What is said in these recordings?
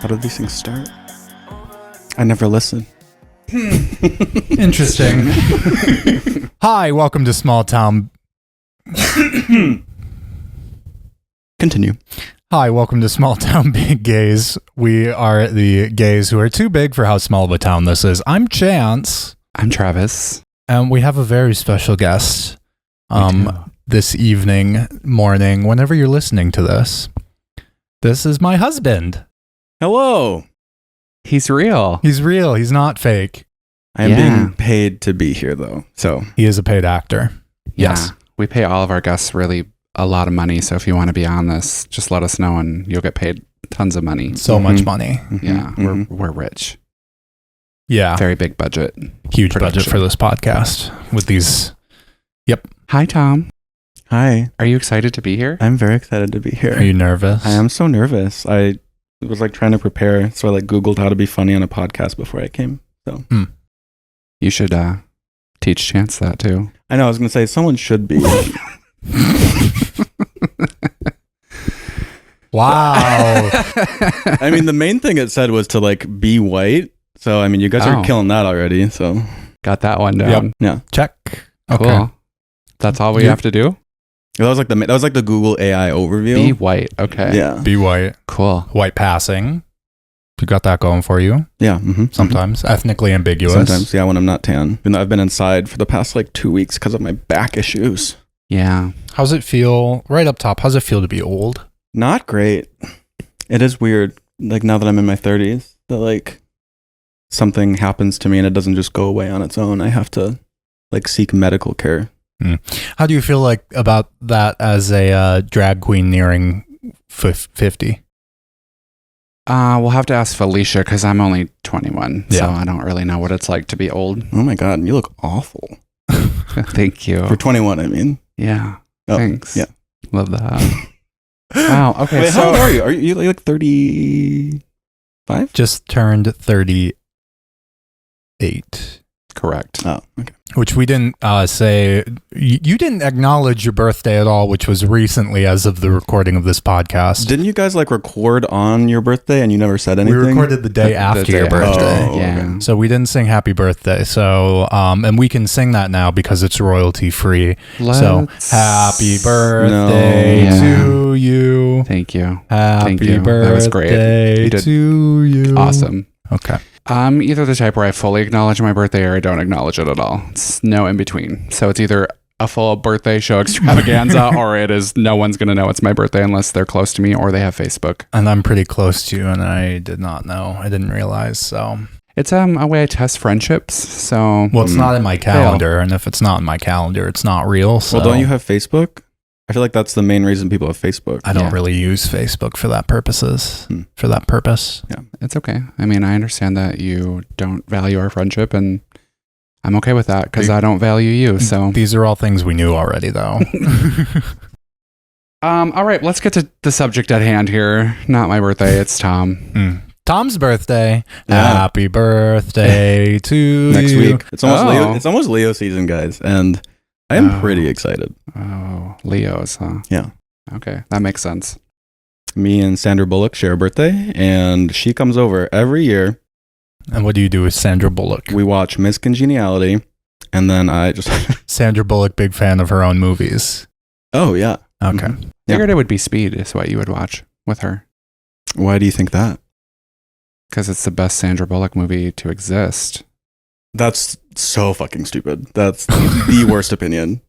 How do these things start? I never listen. Interesting. Hi, welcome to Small Town. Continue. Hi, welcome to Small Town Big Gays. We are the gays who are too big for how small of a town this is. I'm Chance. I'm Travis. And we have a very special guest this evening, morning, whenever you're listening to this. This is my husband. Hello. He's real. He's real. He's not fake. I am being paid to be here, though. So he is a paid actor. Yes. We pay all of our guests really a lot of money. So if you want to be on this, just let us know and you'll get paid tons of money. So much money. Yeah. We're rich. Yeah. Very big budget. Huge budget for this podcast with these. Yep. Hi, Thom. Hi. Are you excited to be here? I'm very excited to be here. Are you nervous? I am so nervous. I was like trying to prepare. So I Googled how to be funny on a podcast before I came. So you should teach Chance that too. I know. I was going to say someone should be. Wow. I mean, the main thing it said was to be white. So, I mean, you guys are killing that already. So got that one down. Yep. Yeah. Check. Okay. Cool. That's all we have to do? That was like the Google AI overview. Be white. Okay. Yeah. Be white. Cool. White passing. You got that going for you? Yeah. Sometimes. Ethnically ambiguous. Sometimes, yeah, when I'm not tan. Even though I've been inside for the past 2 weeks because of my back issues. Yeah. How's it feel, right up top, how's it feel to be old? Not great. It is weird, now that I'm in my 30s, that something happens to me and it doesn't just go away on its own. I have to seek medical care. How do you feel about that as a drag queen nearing 50? We'll have to ask Felicia because I'm only 21, Yeah. so I don't really know what it's like to be old. Oh my God, you look awful. Thank you. For 21, I mean. Yeah. Oh, Thanks. yeah. Love that. Wow. Okay. Wait, how old are you? Are you 35? Just turned 38. Correct. Oh, okay. Which we didn't say. You didn't acknowledge your birthday at all, which was recently as of the recording of this podcast. Didn't you guys record on your birthday and you never said anything? We recorded the day after your birthday. Oh, yeah. okay. So we didn't sing happy birthday. So, and we can sing that now because it's royalty free. So happy birthday to you. Thank you. Happy birthday That was great. You did to you. Awesome. Okay. I'm either the type where I fully acknowledge my birthday or I don't acknowledge it at all. It's no in between. So it's either a full birthday show extravaganza or it is no one's going to know it's my birthday unless they're close to me or they have Facebook. And I'm pretty close to you and I did not know. I didn't realize. So it's a way I test friendships. So it's not in my calendar. And if it's not in my calendar, it's not real. So. Well, don't you have Facebook? I feel like that's the main reason people have Facebook. I don't really use Facebook for that purposes. For that purpose. Yeah, it's okay. I mean, I understand that you don't value our friendship and I'm okay with that because I don't value you. So these are all things we knew already though. All right, let's get to the subject at hand here. Not my birthday, it's Thom. Tom's birthday. Yeah. Happy birthday to you. Next week. It's almost Leo season, guys. And I am pretty excited. Oh, Leos, huh? Yeah. Okay, that makes sense. Me and Sandra Bullock share a birthday, and she comes over every year. And what do you do with Sandra Bullock? We watch Miss Congeniality, and then I just... Sandra Bullock, big fan of her own movies. Oh, yeah. Okay. Figured it would be Speed is what you would watch with her. Why do you think that? Because it's the best Sandra Bullock movie to exist. That's so fucking stupid. That's the worst opinion.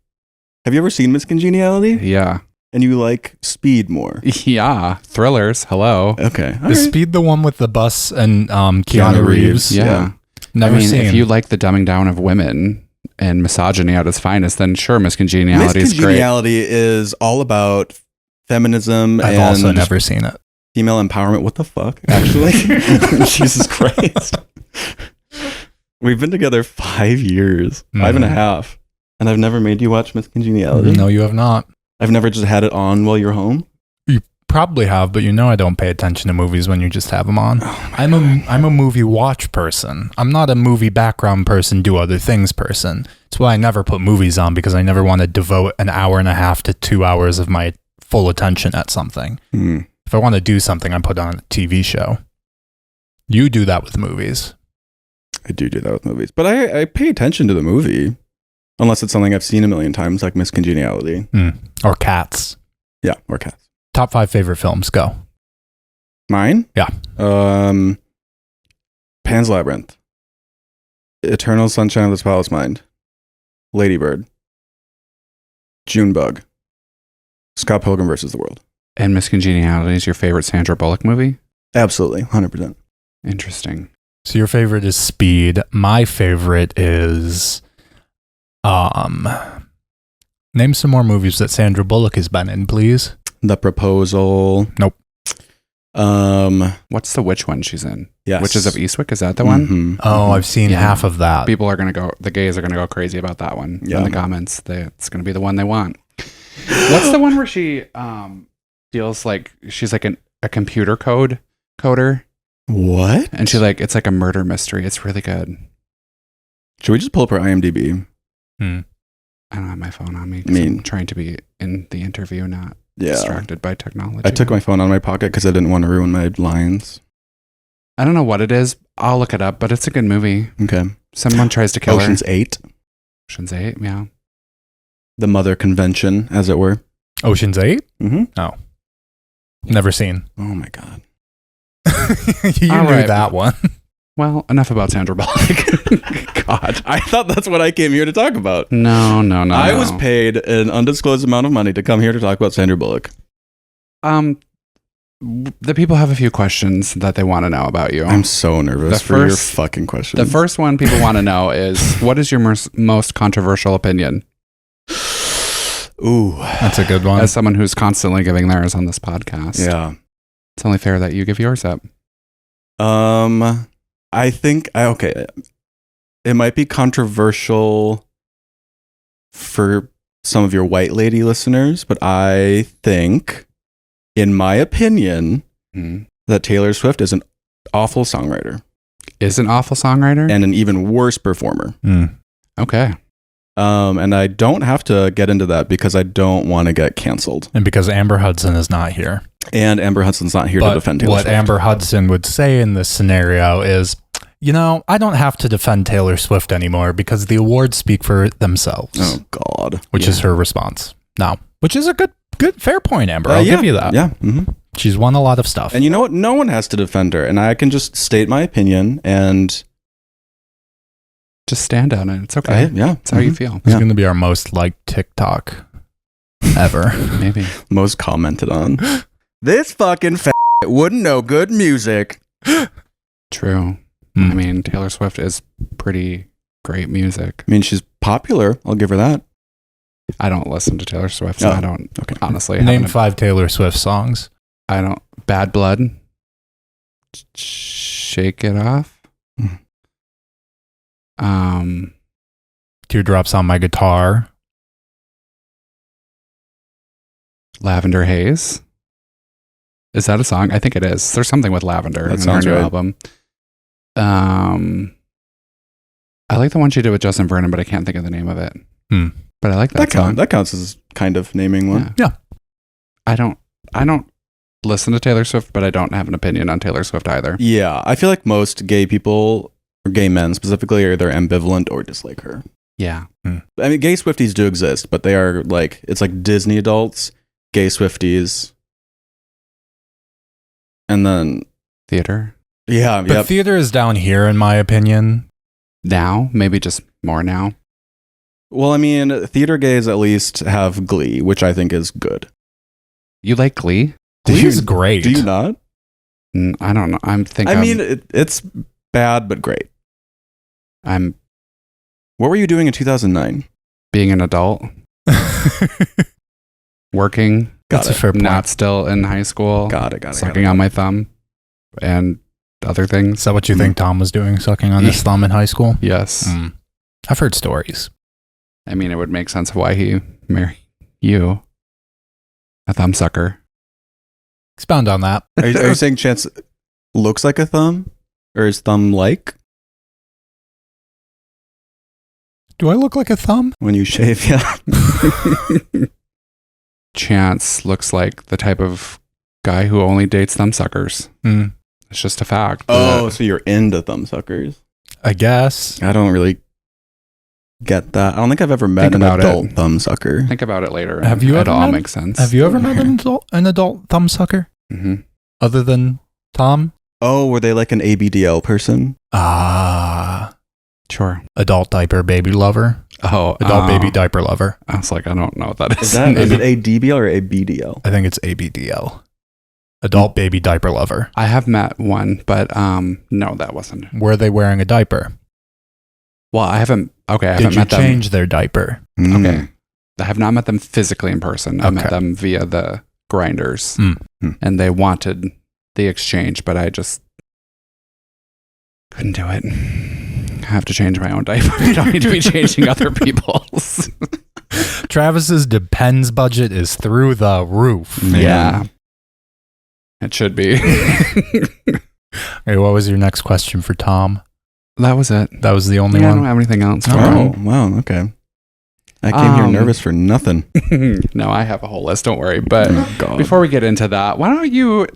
Have you ever seen Miss Congeniality? Yeah. And you like Speed more? Yeah. Thrillers. Hello. Okay. Is Speed the one with the bus and Keanu Reeves? Yeah. Never seen. If you like the dumbing down of women and misogyny at its finest, then sure, Miss Congeniality is great. Miss Congeniality is all about feminism I've also never seen it. Female empowerment. What the fuck, actually? Jesus Christ. We've been together 5 years, 5.5, and I've never made you watch Miss Congeniality. No, you have not. I've never just had it on while you're home. You probably have, but I don't pay attention to movies when you just have them on. I'm a movie watch person. I'm not a movie background person, do other things person. That's why I never put movies on because I never want to devote an hour and a half to 2 hours of my full attention at something. If I want to do something, I put on a TV show. You do that with movies. I do that with movies, but I pay attention to the movie unless it's something I've seen a million times, like Miss Congeniality. Or Cats. Yeah, or Cats. Top 5 favorite films. Go. Mine? Yeah. Pan's Labyrinth, Eternal Sunshine of the Spotless Mind, Lady Bird, Junebug, Scott Pilgrim vs. the World. And Miss Congeniality is your favorite Sandra Bullock movie? Absolutely, 100%. Interesting. So your favorite is Speed. My favorite is name some more movies that Sandra Bullock has been in, please. The Proposal. Nope. What's the witch one she's in? Yes. Witches of Eastwick, is that the one? Mm-hmm. Oh, I've seen half of that. People are the gays are gonna go crazy about that one in the comments. It's gonna be the one they want. What's the one where she feels like she's like a computer coder? What? And she it's like a murder mystery. It's really good. Should we just pull up her IMDb? I don't have my phone on me. I'm trying to be in the interview, not distracted by technology. I took my phone out of my pocket because I didn't want to ruin my lines. I don't know what it is. I'll look it up, but it's a good movie. Okay. Someone tries to kill Ocean's her. 8. Ocean's 8, yeah. The Mother Convention, as it were. Ocean's 8? Mm-hmm. Oh. Never seen. Oh my God. You All knew right. that one. Well, enough about Sandra Bullock. God. I thought that's what I came here to talk about. No. I was paid an undisclosed amount of money to come here to talk about Sandra Bullock. The people have a few questions that they want to know about you. I'm so nervous for your fucking questions. The first one people want to know is, what is your most controversial opinion? Ooh. That's a good one. As someone who's constantly giving theirs on this podcast. Yeah. It's only fair that you give yours up. I think, okay, it might be controversial for some of your white lady listeners, but I think, in my opinion, that Taylor Swift is an awful songwriter. Is an awful songwriter? And an even worse performer. Okay. And I don't have to get into that because I don't want to get canceled. And because Amber Hudson is not here. And Amber Hudson's not here to defend Taylor Swift. What Amber Hudson would say in this scenario is, I don't have to defend Taylor Swift anymore because the awards speak for themselves. Oh, God. Which is her response. No. Which is a good, fair point, Amber. I'll give you that. Yeah. Mm-hmm. She's won a lot of stuff. And you know what? No one has to defend her. And I can just state my opinion and just stand on it. It's okay. It's how you feel. It's going to be our most liked TikTok ever. Maybe. Most commented on. This fucking wouldn't know good music. True. I mean, Taylor Swift is pretty great music. I mean, she's popular. I'll give her that. I don't listen to Taylor Swift, so I don't honestly. Name 5 Taylor Swift songs. I don't. Bad Blood. Shake It Off. Teardrops on My Guitar. Lavender Haze. Is that a song? I think it is. There's something with lavender in her new album. I like the one she did with Justin Vernon, but I can't think of the name of it. But I like that song. That counts as kind of naming one. Yeah. I don't listen to Taylor Swift, but I don't have an opinion on Taylor Swift either. Yeah. I feel like most gay people, or gay men specifically, are either ambivalent or dislike her. Yeah. I mean, gay Swifties do exist, but they are it's like Disney adults, gay Swifties, and then theater. Yeah. But theater is down here, in my opinion. Now? Maybe just more now? Well, I mean, theater gays at least have Glee, which I think is good. You like Glee? Glee is great. Do you not? I don't know. It's bad, but great. What were you doing in 2009? Being an adult. Working. That's a fair point. Not still in high school. Got it. Sucking on my thumb. And other things. Is that what you think Thom was doing, sucking on his thumb in high school? Yes. I've heard stories. I mean, it would make sense of why he married you. A thumb sucker. Expound on that. Are you saying Chance looks like a thumb? Or is thumb like? Do I look like a thumb? When you shave, yeah. Chance looks like the type of guy who only dates thumb suckers. It's just a fact. Oh, so you're into thumbsuckers? I guess. I don't really get that. I don't think I've ever met Think an about adult it. thumbsucker. Think about it later. Have you It ever all met- makes sense. Have you ever met an adult thumbsucker Mm-hmm. other than Thom? Oh, were they like an ABDL person? Sure. Adult diaper baby lover. Oh, Adult baby diaper lover. I was like, I don't know what that is. Is it ADBL or ABDL? I think it's ABDL. Adult baby diaper lover. I have met one, but no, that wasn't. Were they wearing a diaper? Well, I haven't. Okay, I Did haven't you met them. change their diaper? Okay. I have not met them physically in person. I met Okay. them via the grinders, Mm. and they wanted the exchange, but I just couldn't do it. I have to change my own diaper. I don't need to be changing other people's. Travis's Depends budget is through the roof. Man. Yeah, it should be. Hey, what was your next question for Thom? That was it. That was the only I don't one? have anything else. For Oh, wow. Okay. I came here nervous for nothing. No, I have a whole list. Don't worry. But Oh, God. before we get into that, why don't you?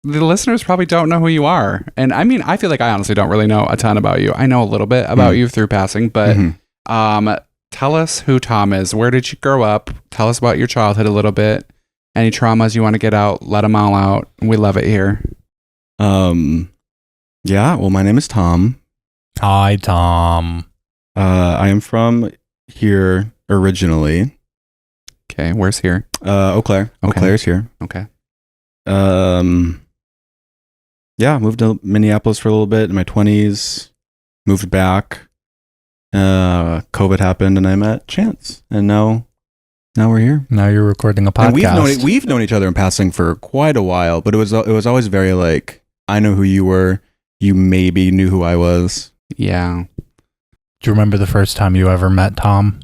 The listeners probably don't know who you are, and I mean, I feel like I honestly don't really know a ton about you. I know a little bit about you through passing, but tell us who Thom is. Where did you grow up? Tell us about your childhood a little bit. Any traumas you want to get out, let them all out. We love it here. Yeah. Well, my name is Thom. Hi, Thom. I am from here originally. Okay, where's here? Eau Claire. Eau Okay. Claire's here. Okay. Yeah, moved to Minneapolis for a little bit in my 20s. Moved back. COVID happened and I met Chance. And now we're here. Now you're recording a podcast. And we've known each other in passing for quite a while, but it was always very like, I know who you were. You maybe knew who I was. Yeah. Do you remember the first time you ever met Thom?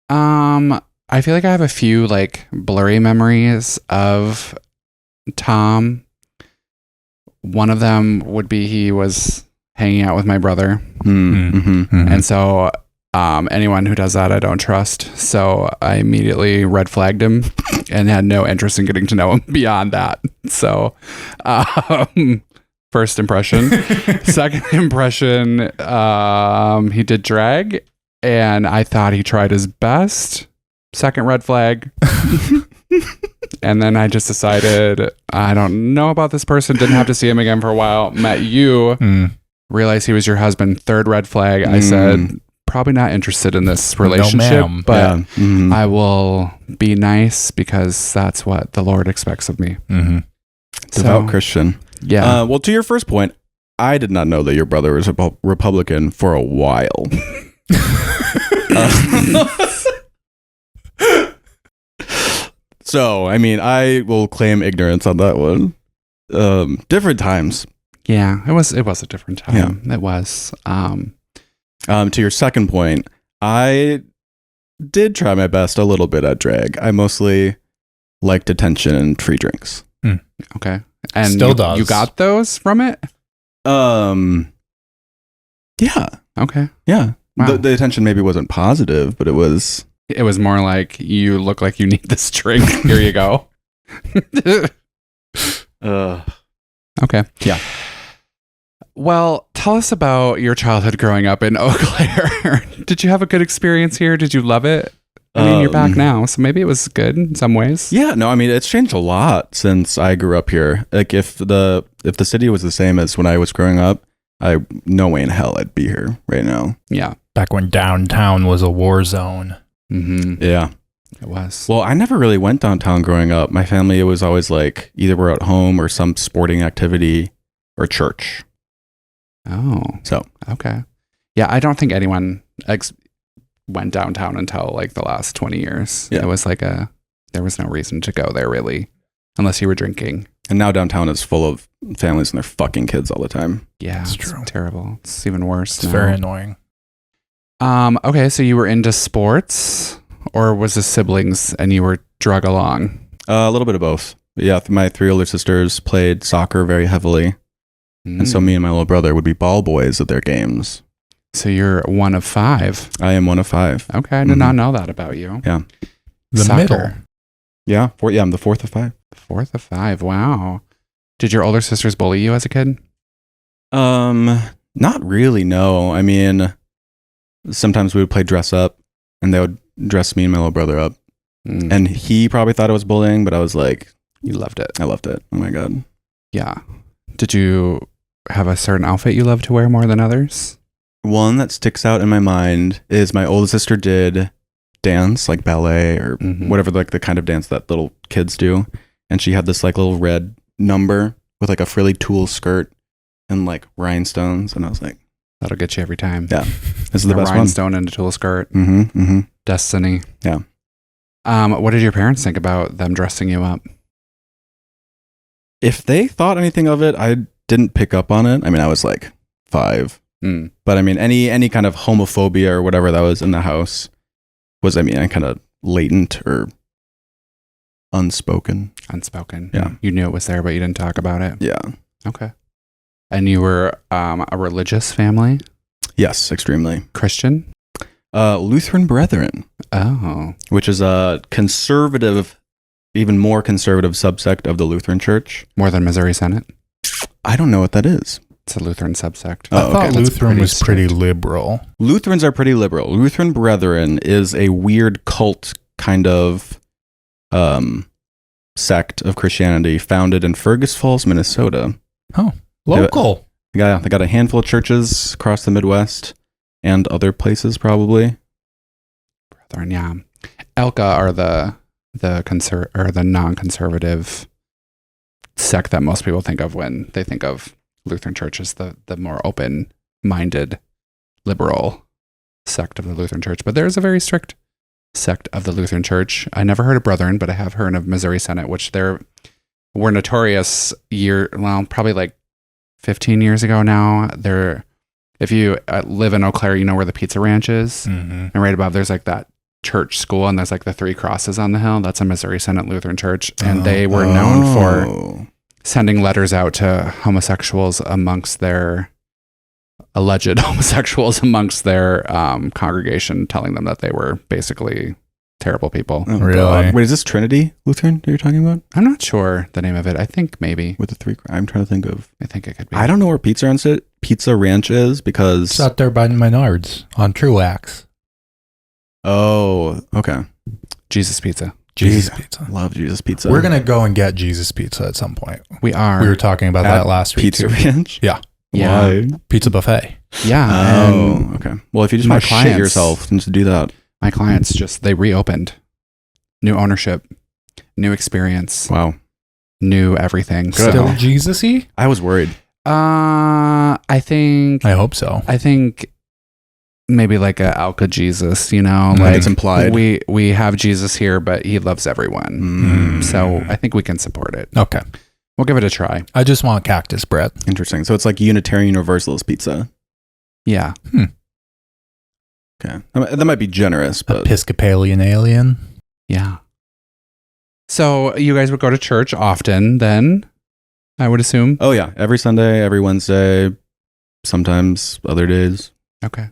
I feel like I have a few like blurry memories of Thom. One of them would be he was hanging out with my brother. And so anyone who does that, I don't trust. So I immediately red flagged him and had no interest in getting to know him beyond that. So first impression. Second impression, he did drag and I thought he tried his best. Second red flag. And then I just decided, I don't know about this person. Didn't have to see him again for a while. Met you. Realized he was your husband. Third red flag. I said, probably not interested in this relationship, ma'am. but Yeah. I will be nice because that's what the Lord expects of me. Devout Christian. Yeah. Well, to your first point, I did not know that your brother was a Republican for a while. So, I mean, I will claim ignorance on that one. Different times. Yeah. It was a different time. It was. To your second point, I did try my best a little bit at drag. I mostly liked attention and free drinks. Okay. And Still does. you got those from it? Yeah. Okay. Yeah. Wow. The attention maybe wasn't positive, but it was. It was more like, you look like you need this drink. Here you go. Okay. Yeah. Well, tell us about your childhood growing up in Eau Claire. Did you have a good experience here? Did you love it? I mean, you're back now, so maybe it was good in some ways. Yeah, no, I mean, it's changed a lot since I grew up here. Like, if the city was the same as when I was growing up, no way in hell I'd be here right now. Yeah. Back when downtown was a war zone. Mm-hmm. Yeah. It was. Well, I never really went downtown growing up. My family, it was always like either we're at home or some sporting activity or church. Oh. So. Okay. Yeah, I don't think anyone went downtown until like the last 20 years. Yeah. It was like there was no reason to go there really, unless you were drinking. And now downtown is full of families and their fucking kids all the time. Yeah, It's it's true. terrible. It's even worse. It's now. very annoying. Okay, so you were into sports, or was this siblings and you were drug along? A little bit of both. But yeah, my 3 older sisters played soccer very heavily. And so me and my little brother would be ball boys at their games. So you're one of 5. I am one of 5. Okay, I did not know that about you. Yeah. The Soccer. middle. Yeah. I'm the 4th of 5. 4th of 5. Wow. Did your older sisters bully you as a kid? Not really, no. I mean, sometimes we would play dress up and they would dress me and my little brother up. And he probably thought it was bullying, but I was like, You loved it. I loved it. Oh my God. Yeah. Did you have a certain outfit you love to wear more than others? One that sticks out in my mind is my older sister did dance, like ballet or whatever, like the kind of dance that little kids do. And she had this like little red number with like a frilly tulle skirt and like rhinestones. And I was like, That'll get you every time. yeah, this is the best one. Rhinestone and a tulle skirt. Destiny. Yeah. What did your parents think about them dressing you up? If they thought anything of it, I didn't pick up on it. I mean, I was like 5. But I mean, any kind of homophobia or whatever that was in the house was, I mean, kind of latent or unspoken. Unspoken. Yeah. You knew it was there, but you didn't talk about it. Yeah. Okay. And you were a religious family? Yes, extremely. Christian? Lutheran Brethren. Oh. Which is a conservative, even more conservative subsect of the Lutheran Church. More than Missouri Senate? I don't know what that is. It's a Lutheran subsect. I thought Lutheran was pretty liberal. Lutherans are pretty liberal. Lutheran Brethren is a weird cult kind of sect of Christianity founded in Fergus Falls, Minnesota. Oh, local. They got a handful of churches across the Midwest and other places probably. Brethren, yeah. Elka are the non-conservative sect that most people think of when they think of Lutheran Church as the more open-minded, liberal sect of the Lutheran Church. But there's a very strict sect of the Lutheran Church. I never heard of Brethren, but I have heard of Missouri Senate, which were notorious probably like 15 years ago now. If you live in Eau Claire, you know where the Pizza Ranch is. And right above there's like that church school and there's like the 3 crosses on the hill. That's a Missouri Senate Lutheran Church. And they were known for sending letters out to homosexuals amongst their alleged homosexuals amongst their congregation, telling them that they were basically terrible people. Oh, really? God. Wait, is this Trinity Lutheran that you're talking about? I'm not sure the name of it. I think maybe. With the 3, I'm trying to think of. I think it could be. I don't know where Pizza Ranch is because. It's out there by Menards on Truax. Oh, okay. Jesus Pizza. Jesus Pizza. Love Jesus Pizza. We're going to go and get Jesus Pizza at some point. We are. We were talking about that last week. Pizza too. Ranch? Yeah. Yeah. Why? Pizza buffet. Yeah. Oh, okay. Well, if you just my want to shit clients- yourself, then just do that. My clients they reopened. New ownership, new experience, Wow. new everything. Good. Still Jesus-y? I was worried. I think I hope so. maybe like a Alka Jesus, Like it's implied. We have Jesus here, but he loves everyone. So I think we can support it. Okay. We'll give it a try. I just want cactus bread. Interesting. So it's like Unitarian Universalist pizza. Yeah. Okay. That might be generous, but Episcopalian alien. Yeah. So you guys would go to church often then, I would assume? oh yeah, every Sunday, every Wednesday, sometimes other days. Okay.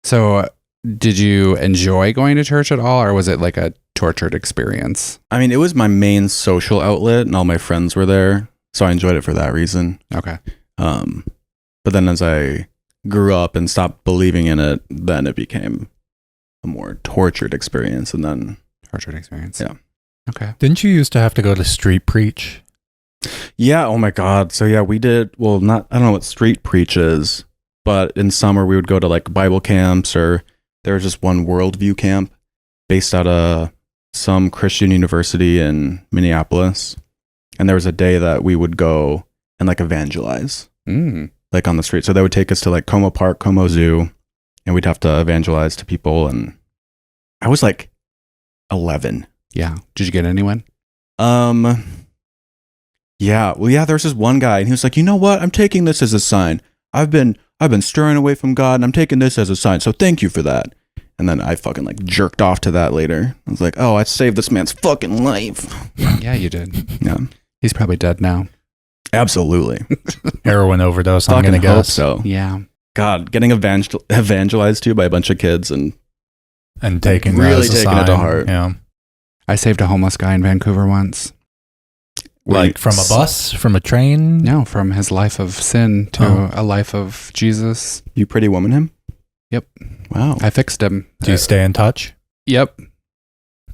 So did you enjoy going to church at all, or was it like a tortured experience? I mean, it was my main social outlet and all my friends were there, so I enjoyed it for that reason. Okay. But then as I grew up and stopped believing in it, then it became a more tortured experience and then Tortured experience. Yeah. Okay. Didn't you used to have to go to street preach? Yeah, oh my God. So yeah, we did, I don't know what street preach is, but in summer we would go to like Bible camps, or there was just one worldview camp based out of some Christian university in Minneapolis. And there was a day that we would go and like evangelize, like on the street. So they would take us to like Como Park, Como Zoo, and we'd have to evangelize to people. And I was like 11. Yeah. Did you get anyone? Yeah. Well, yeah, there was this one guy and he was like, you know what? I'm taking this as a sign. I've been straying away from God and I'm taking this as a sign. So thank you for that. And then I fucking like jerked off to that later. I was like, oh, I saved this man's fucking life. Yeah, you did. Yeah. He's probably dead now. Absolutely. Heroin overdose, I'm Fucking going to hope guess. so. Yeah. God, getting evangelized to by a bunch of kids and And taking Really that as a taking it to sign. heart. Yeah. I saved a homeless guy in Vancouver once. Like from a bus, from a train? No, from his life of sin to a life of Jesus. You Pretty Woman him? Yep. Wow. I fixed him. Do you stay in touch? Yep.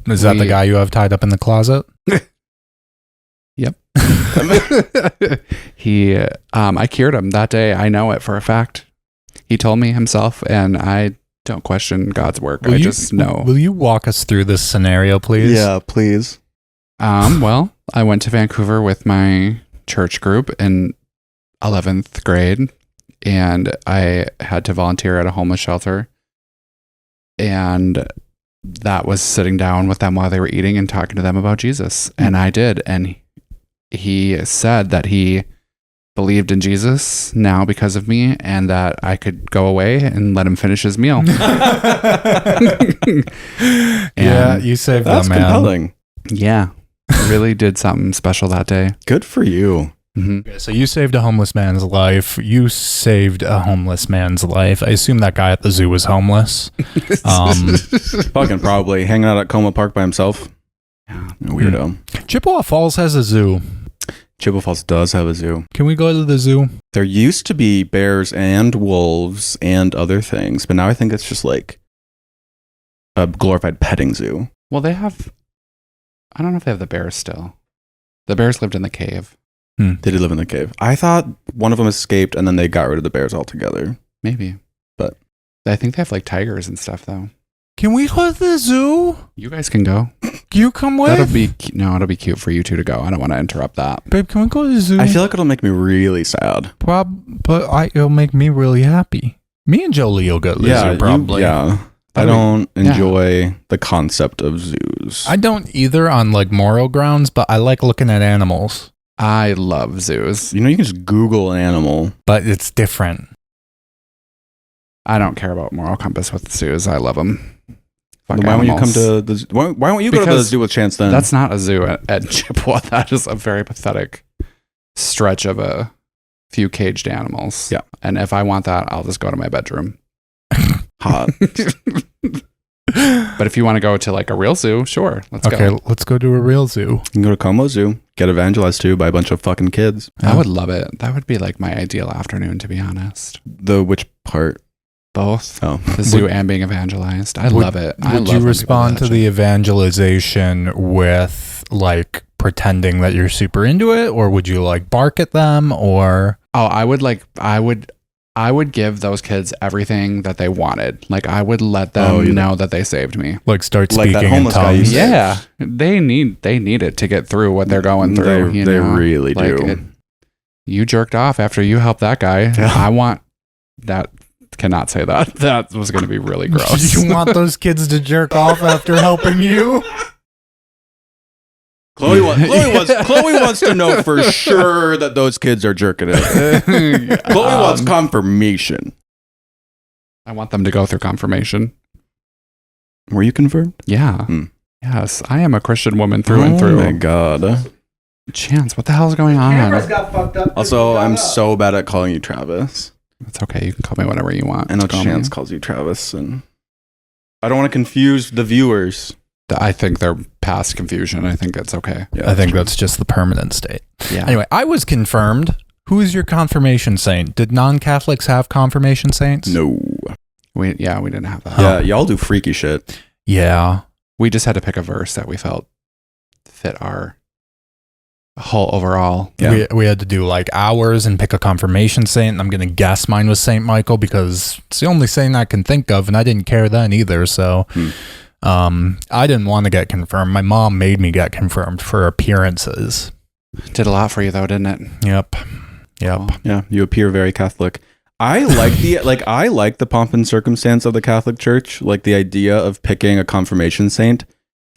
Is that the guy you have tied up in the closet? Yep. I cured him that day. I know it for a fact. He told me himself, and I don't question God's work. I just know. Will you walk us through this scenario, please? Yeah, please. Well, I went to Vancouver with my church group in 11th grade, and I had to volunteer at a homeless shelter. And that was sitting down with them while they were eating and talking to them about Jesus. And I did. And he said that he believed in Jesus now because of me, and that I could go away and let him finish his meal. Yeah, you saved That's them, man. compelling. Yeah. Really did something special that day. Good for you. Mm-hmm. Okay, so you saved a homeless man's life. You saved a homeless man's life. I assume that guy at the zoo was homeless. Fucking probably hanging out at Coma Park by himself. Yeah. Weirdo. Chippewa Falls has a zoo. Chippewa Falls does have a zoo. Can we go to the zoo? There used to be bears and wolves and other things, but now I think it's just like a glorified petting zoo. Well, they have, I don't know if they have the bears still. The bears lived in the cave. They did live in the cave. I thought one of them escaped and then they got rid of the bears altogether. Maybe. But I think they have like tigers and stuff though. Can we go to the zoo? You guys can go. Can you come with? It'll be cute for you two to go. I don't want to interrupt that. Babe, can we go to the zoo? I feel like it'll make me really sad. It'll make me really happy. Me and Jolie will go to the zoo, probably. I don't enjoy the concept of zoos. I don't either on like moral grounds, but I like looking at animals. I love zoos. You know, you can just Google an animal. But it's different. I don't care about moral compass with zoos. I love them. Why won't you come to the zoo? Why won't you go to the zoo with Chance then? That's not a zoo at Chippewa. That is a very pathetic stretch of a few caged animals. Yeah. And if I want that, I'll just go to my bedroom. Hot. But if you want to go to like a real zoo, sure. Let's go. Okay, let's go to a real zoo. You can go to Como Zoo, get evangelized to by a bunch of fucking kids. I would love it. That would be like my ideal afternoon, to be honest. The which part? Both. Oh. The zoo and being evangelized. I love it. Would you respond to the evangelization with like pretending that you're super into it, or would you like bark at them, or? Oh, I would give those kids everything that they wanted. Like I would let them know that they saved me. Like start Like speaking that homeless in guy you tongues. said. Yeah, they need it to get through what they're going through. They really do. You jerked off after you helped that guy. Yeah. I want that. Cannot say that. That was going to be really gross. You want those kids to jerk off after helping you? Chloe wants to know for sure that those kids are jerking it. Chloe wants confirmation. I want them to go through confirmation. Were you confirmed? Yeah. Yes, I am a Christian woman through and through. Oh my god. Chance, what the hell is going on? Cameras got fucked up. Also, I'm so bad at calling you Travis. It's okay. You can call me whatever you want. I know Chance calls you Travis, and I don't want to confuse the viewers. I think they're past confusion. I think it's okay. Yeah, I think that's just the permanent state. Yeah. Anyway, I was confirmed. Who is your confirmation saint? Did non-Catholics have confirmation saints? No. We didn't have that. Yeah, y'all do freaky shit. Yeah. We just had to pick a verse that we felt fit our whole overall. Yeah. We had to do like hours and pick a confirmation saint. I'm going to guess mine was Saint Michael because it's the only saint I can think of, and I didn't care then either. So I didn't want to get confirmed. My mom made me get confirmed for appearances. Did a lot for you though, didn't it? Yep. Cool. Yeah, you appear very Catholic. I like the pomp and circumstance of the Catholic Church. Like the idea of picking a confirmation saint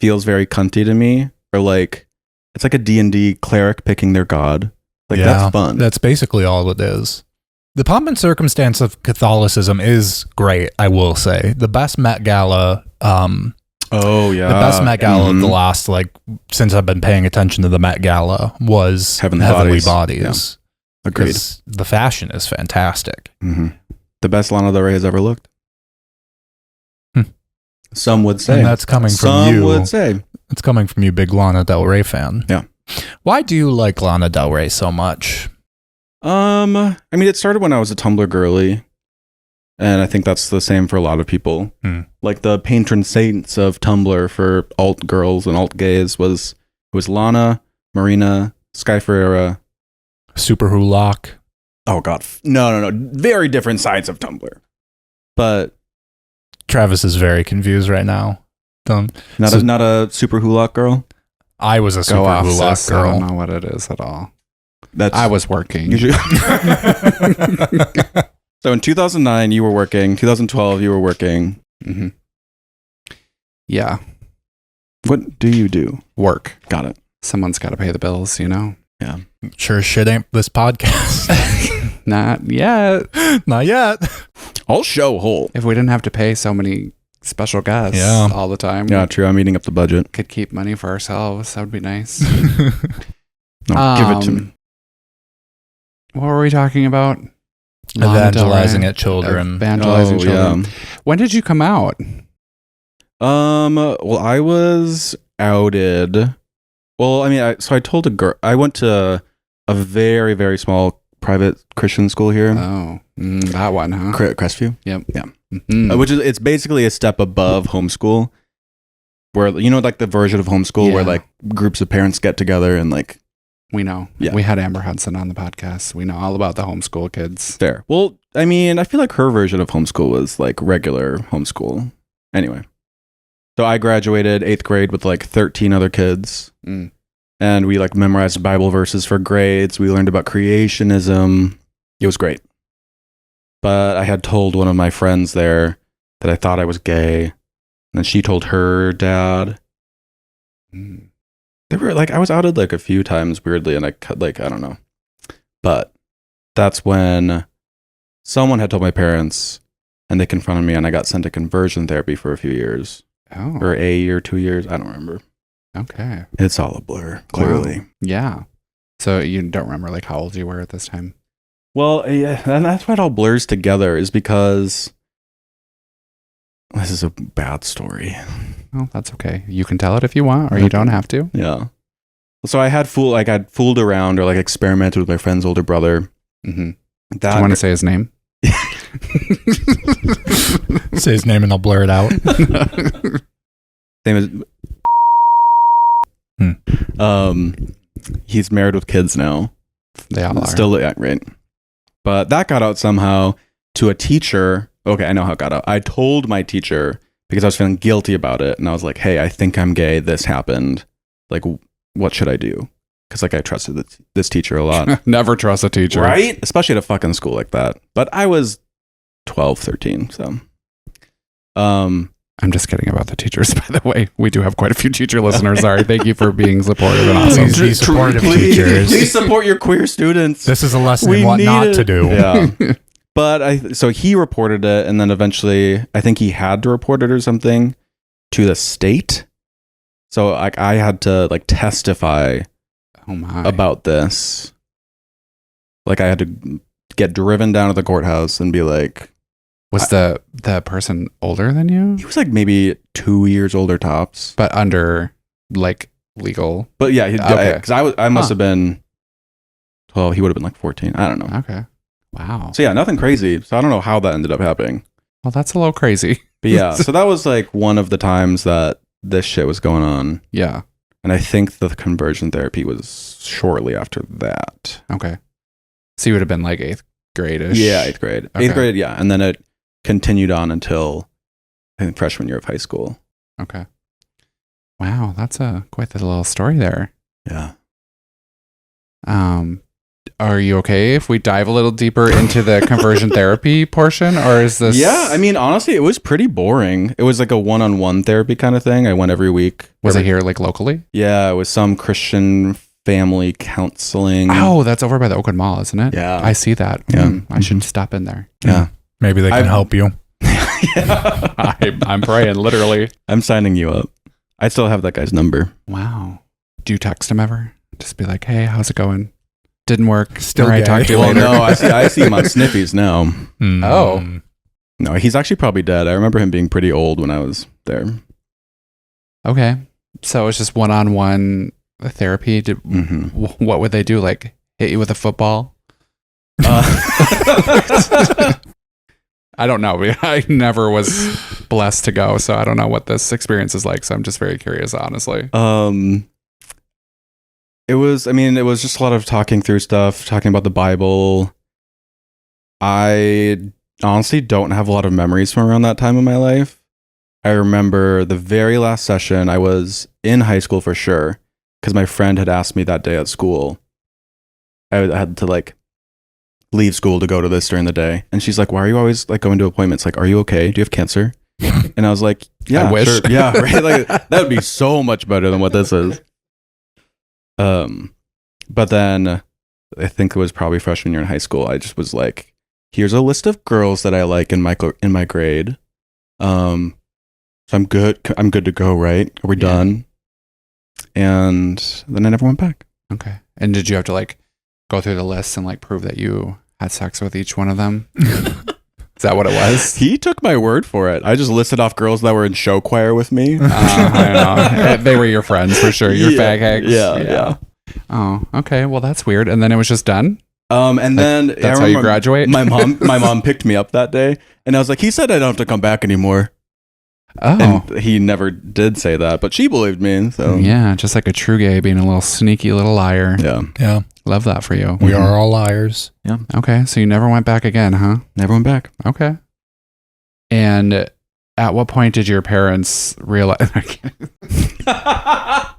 feels very cunty to me. Or like it's like a D&D cleric picking their god. Like that's fun. That's basically all it is. The pomp and circumstance of Catholicism is great, I will say. The best Met Gala the best Met Gala of the last, like, since I've been paying attention to the Met Gala was Heavenly Bodies. Yeah. Agreed. The fashion is fantastic. Mm-hmm. The best Lana Del Rey has ever looked. Some would say. And that's coming from you. Some would say. It's coming from you, big Lana Del Rey fan. Yeah. Why do you like Lana Del Rey so much? I mean, it started when I was a Tumblr girly, and I think that's the same for a lot of people. Like the patron saints of Tumblr for alt girls and alt gays was Lana, Marina, Sky Ferreira, Super Who Lock. Oh God, no, very different sides of Tumblr. But Travis is very confused right now. Not a Super Hulock girl. I was a Super Hulock sis. girl. I don't know what it is at all. I was working. So in 2009, you were working. 2012, you were working. Mm-hmm. Yeah. What do you do? Work. Got it. Someone's got to pay the bills, you know? Yeah. Sure shit ain't this podcast. Not yet. Not yet. I'll show whole. If we didn't have to pay so many special guests all the time. Yeah, true. I'm eating up the budget. Could keep money for ourselves. That would be nice. No, give it to me. What were we talking about? Evangelizing at children. Evangelizing children. Yeah. When did you come out? Well, I was outed. Well, I mean, I told a girl. I went to a very, very small private Christian school here. Oh, that one, huh? Crestview. Yep. Yeah. Mm-hmm. It's basically a step above homeschool, where like the version of homeschool where like groups of parents get together and like. We know. Yeah. We had Amber Hudson on the podcast. We know all about the homeschool kids. Fair. Well, I mean, I feel like her version of homeschool was like regular homeschool. Anyway. So I graduated 8th grade with like 13 other kids. And we like memorized Bible verses for grades. We learned about creationism. It was great. But I had told one of my friends there that I thought I was gay. And then she told her dad. They were like, I was outed like a few times weirdly, and I don't know. But that's when someone had told my parents, and they confronted me, and I got sent to conversion therapy for a few years. Oh. Or a year, 2 years. I don't remember. Okay. It's all a blur, clearly. Wow. Yeah. So you don't remember like how old you were at this time? Well, yeah, and that's why it all blurs together, is because this is a bad story. Well, that's okay. You can tell it if you want, or you don't have to. Yeah. So I'd fooled around or like experimented with my friend's older brother. Mm-hmm. Do you want to say his name? Say his name and I'll blur it out. Same as he's married with kids now. They all are. Still, yeah, right. But that got out somehow to a teacher. Okay, I know how it got out. I told my teacher because I was feeling guilty about it, and I was like, "Hey, I think I'm gay. This happened. Like, what should I do?" Because like I trusted this teacher a lot. Never trust a teacher, right? Especially at a fucking school like that. But I was 12, 13, so. I'm just kidding about the teachers, by the way. We do have quite a few teacher listeners. Sorry. Thank you for being supportive and awesome. Please be supportive, teachers. Please support your queer students. This is a lesson in what not to do. Yeah. But so he reported it, and then eventually I think he had to report it or something to the state. So like I had to like testify about this. Like I had to get driven down to the courthouse and be like, was the person older than you? He was like maybe 2 years older tops, but under like legal. But yeah, because I must have been 12. He would have been like 14. I don't know. Okay. Wow. So yeah, nothing crazy. So I don't know how that ended up happening. Well, that's a little crazy. But yeah, so that was like one of the times that this shit was going on. Yeah. And I think the conversion therapy was shortly after that. Okay. So you would have been like 8th grade-ish? Yeah, 8th grade. Okay. 8th grade, yeah. And then it continued on until I think freshman year of high school. Okay. Wow, that's quite the little story there. Yeah. Are you okay if we dive a little deeper into the conversion therapy portion, or is this? Yeah, I mean, honestly, it was pretty boring. It was like a one-on-one therapy kind of thing. I went every week. Was it here, like locally? Yeah, it was some Christian family counseling. Oh, that's over by the Oakwood Mall, isn't it? Yeah, I see that. Yeah, I should stop in there. Yeah, maybe they can help you. Yeah. I'm praying, literally. I'm signing you up. I still have that guy's number. Wow. Do you text him ever? Just be like, "Hey, how's it going? Didn't work. Still I talk to you later." No, I see him on Sniffies now. Oh. No, he's actually probably dead. I remember him being pretty old when I was there. Okay. So it's just one-on-one therapy? What would they do? Like hit you with a football? I don't know. I never was blessed to go, so I don't know what this experience is like. So I'm just very curious, honestly. It was just a lot of talking through stuff, talking about the Bible. I honestly don't have a lot of memories from around that time in my life. I remember the very last session, I was in high school for sure, because my friend had asked me that day at school. I had to like leave school to go to this during the day. And she's like, why are you always like going to appointments? Like, are you okay? Do you have cancer? And I was like, yeah, I wish. Sure. Yeah, right. Like that would be so much better than what this is. But then I think it was probably freshman year in high school. I just was like, here's a list of girls that I like in my grade. So I'm good to go, right? Are we done? And then I never went back. Okay. And did you have to like go through the list and like prove that you had sex with each one of them? Is that what it was? He took my word for it. I just listed off girls that were in show choir with me. I don't know. They were your friends for sure. Your fag hags. Yeah. Oh, okay. Well, that's weird. And then it was just done? And then that's how you graduate? My mom picked me up that day, and I was like, he said I don't have to come back anymore. Oh. And he never did say that, but she believed me. So yeah, just like a true gay being a little sneaky little liar. Yeah. Love that for you. We are all liars. Yeah. Okay, so you never went back again, huh? Never went back. Okay. And at what point did your parents realize? That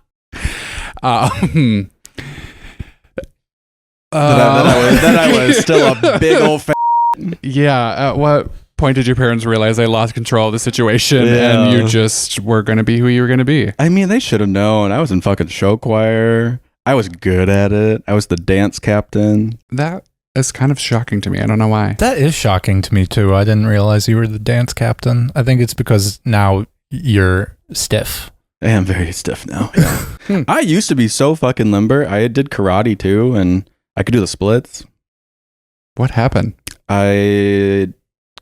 I was still a big old Yeah. At what point did your parents realize they lost control of the situation and you just were going to be who you were going to be? I mean, they should have known. I was in fucking show choir. I was good at it. I was the dance captain. That is kind of shocking to me. I don't know why. That is shocking to me too. I didn't realize you were the dance captain. I think it's because now you're stiff. I am very stiff now. Yeah. I used to be so fucking limber. I did karate too, and I could do the splits. What happened? I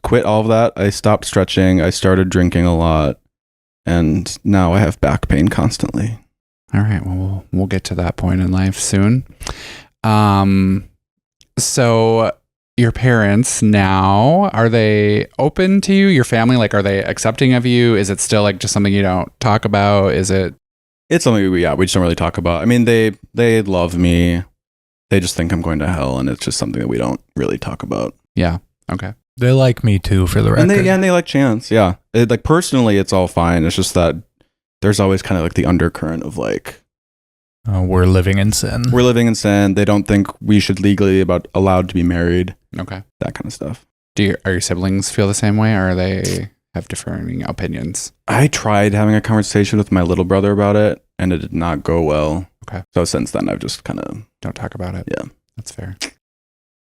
quit all of that. I stopped stretching. I started drinking a lot, and now I have back pain constantly. All right. Well, we'll get to that point in life soon. So your parents now, are they open to you? Your family, like, are they accepting of you? Is it still like just something you don't talk about? Is it? It's something we just don't really talk about. I mean, they love me. They just think I'm going to hell, and it's just something that we don't really talk about. Yeah. Okay. They like me too, for the record. And they like Chance. Yeah. Like personally, it's all fine. It's just that there's always kind of like the undercurrent of like, we're living in sin. We're living in sin. They don't think we should legally allowed to be married. Okay. That kind of stuff. Are your siblings feel the same way, or are they have differing opinions? I tried having a conversation with my little brother about it, and it did not go well. Okay. So since then, I've just kind of... Don't talk about it. Yeah. That's fair.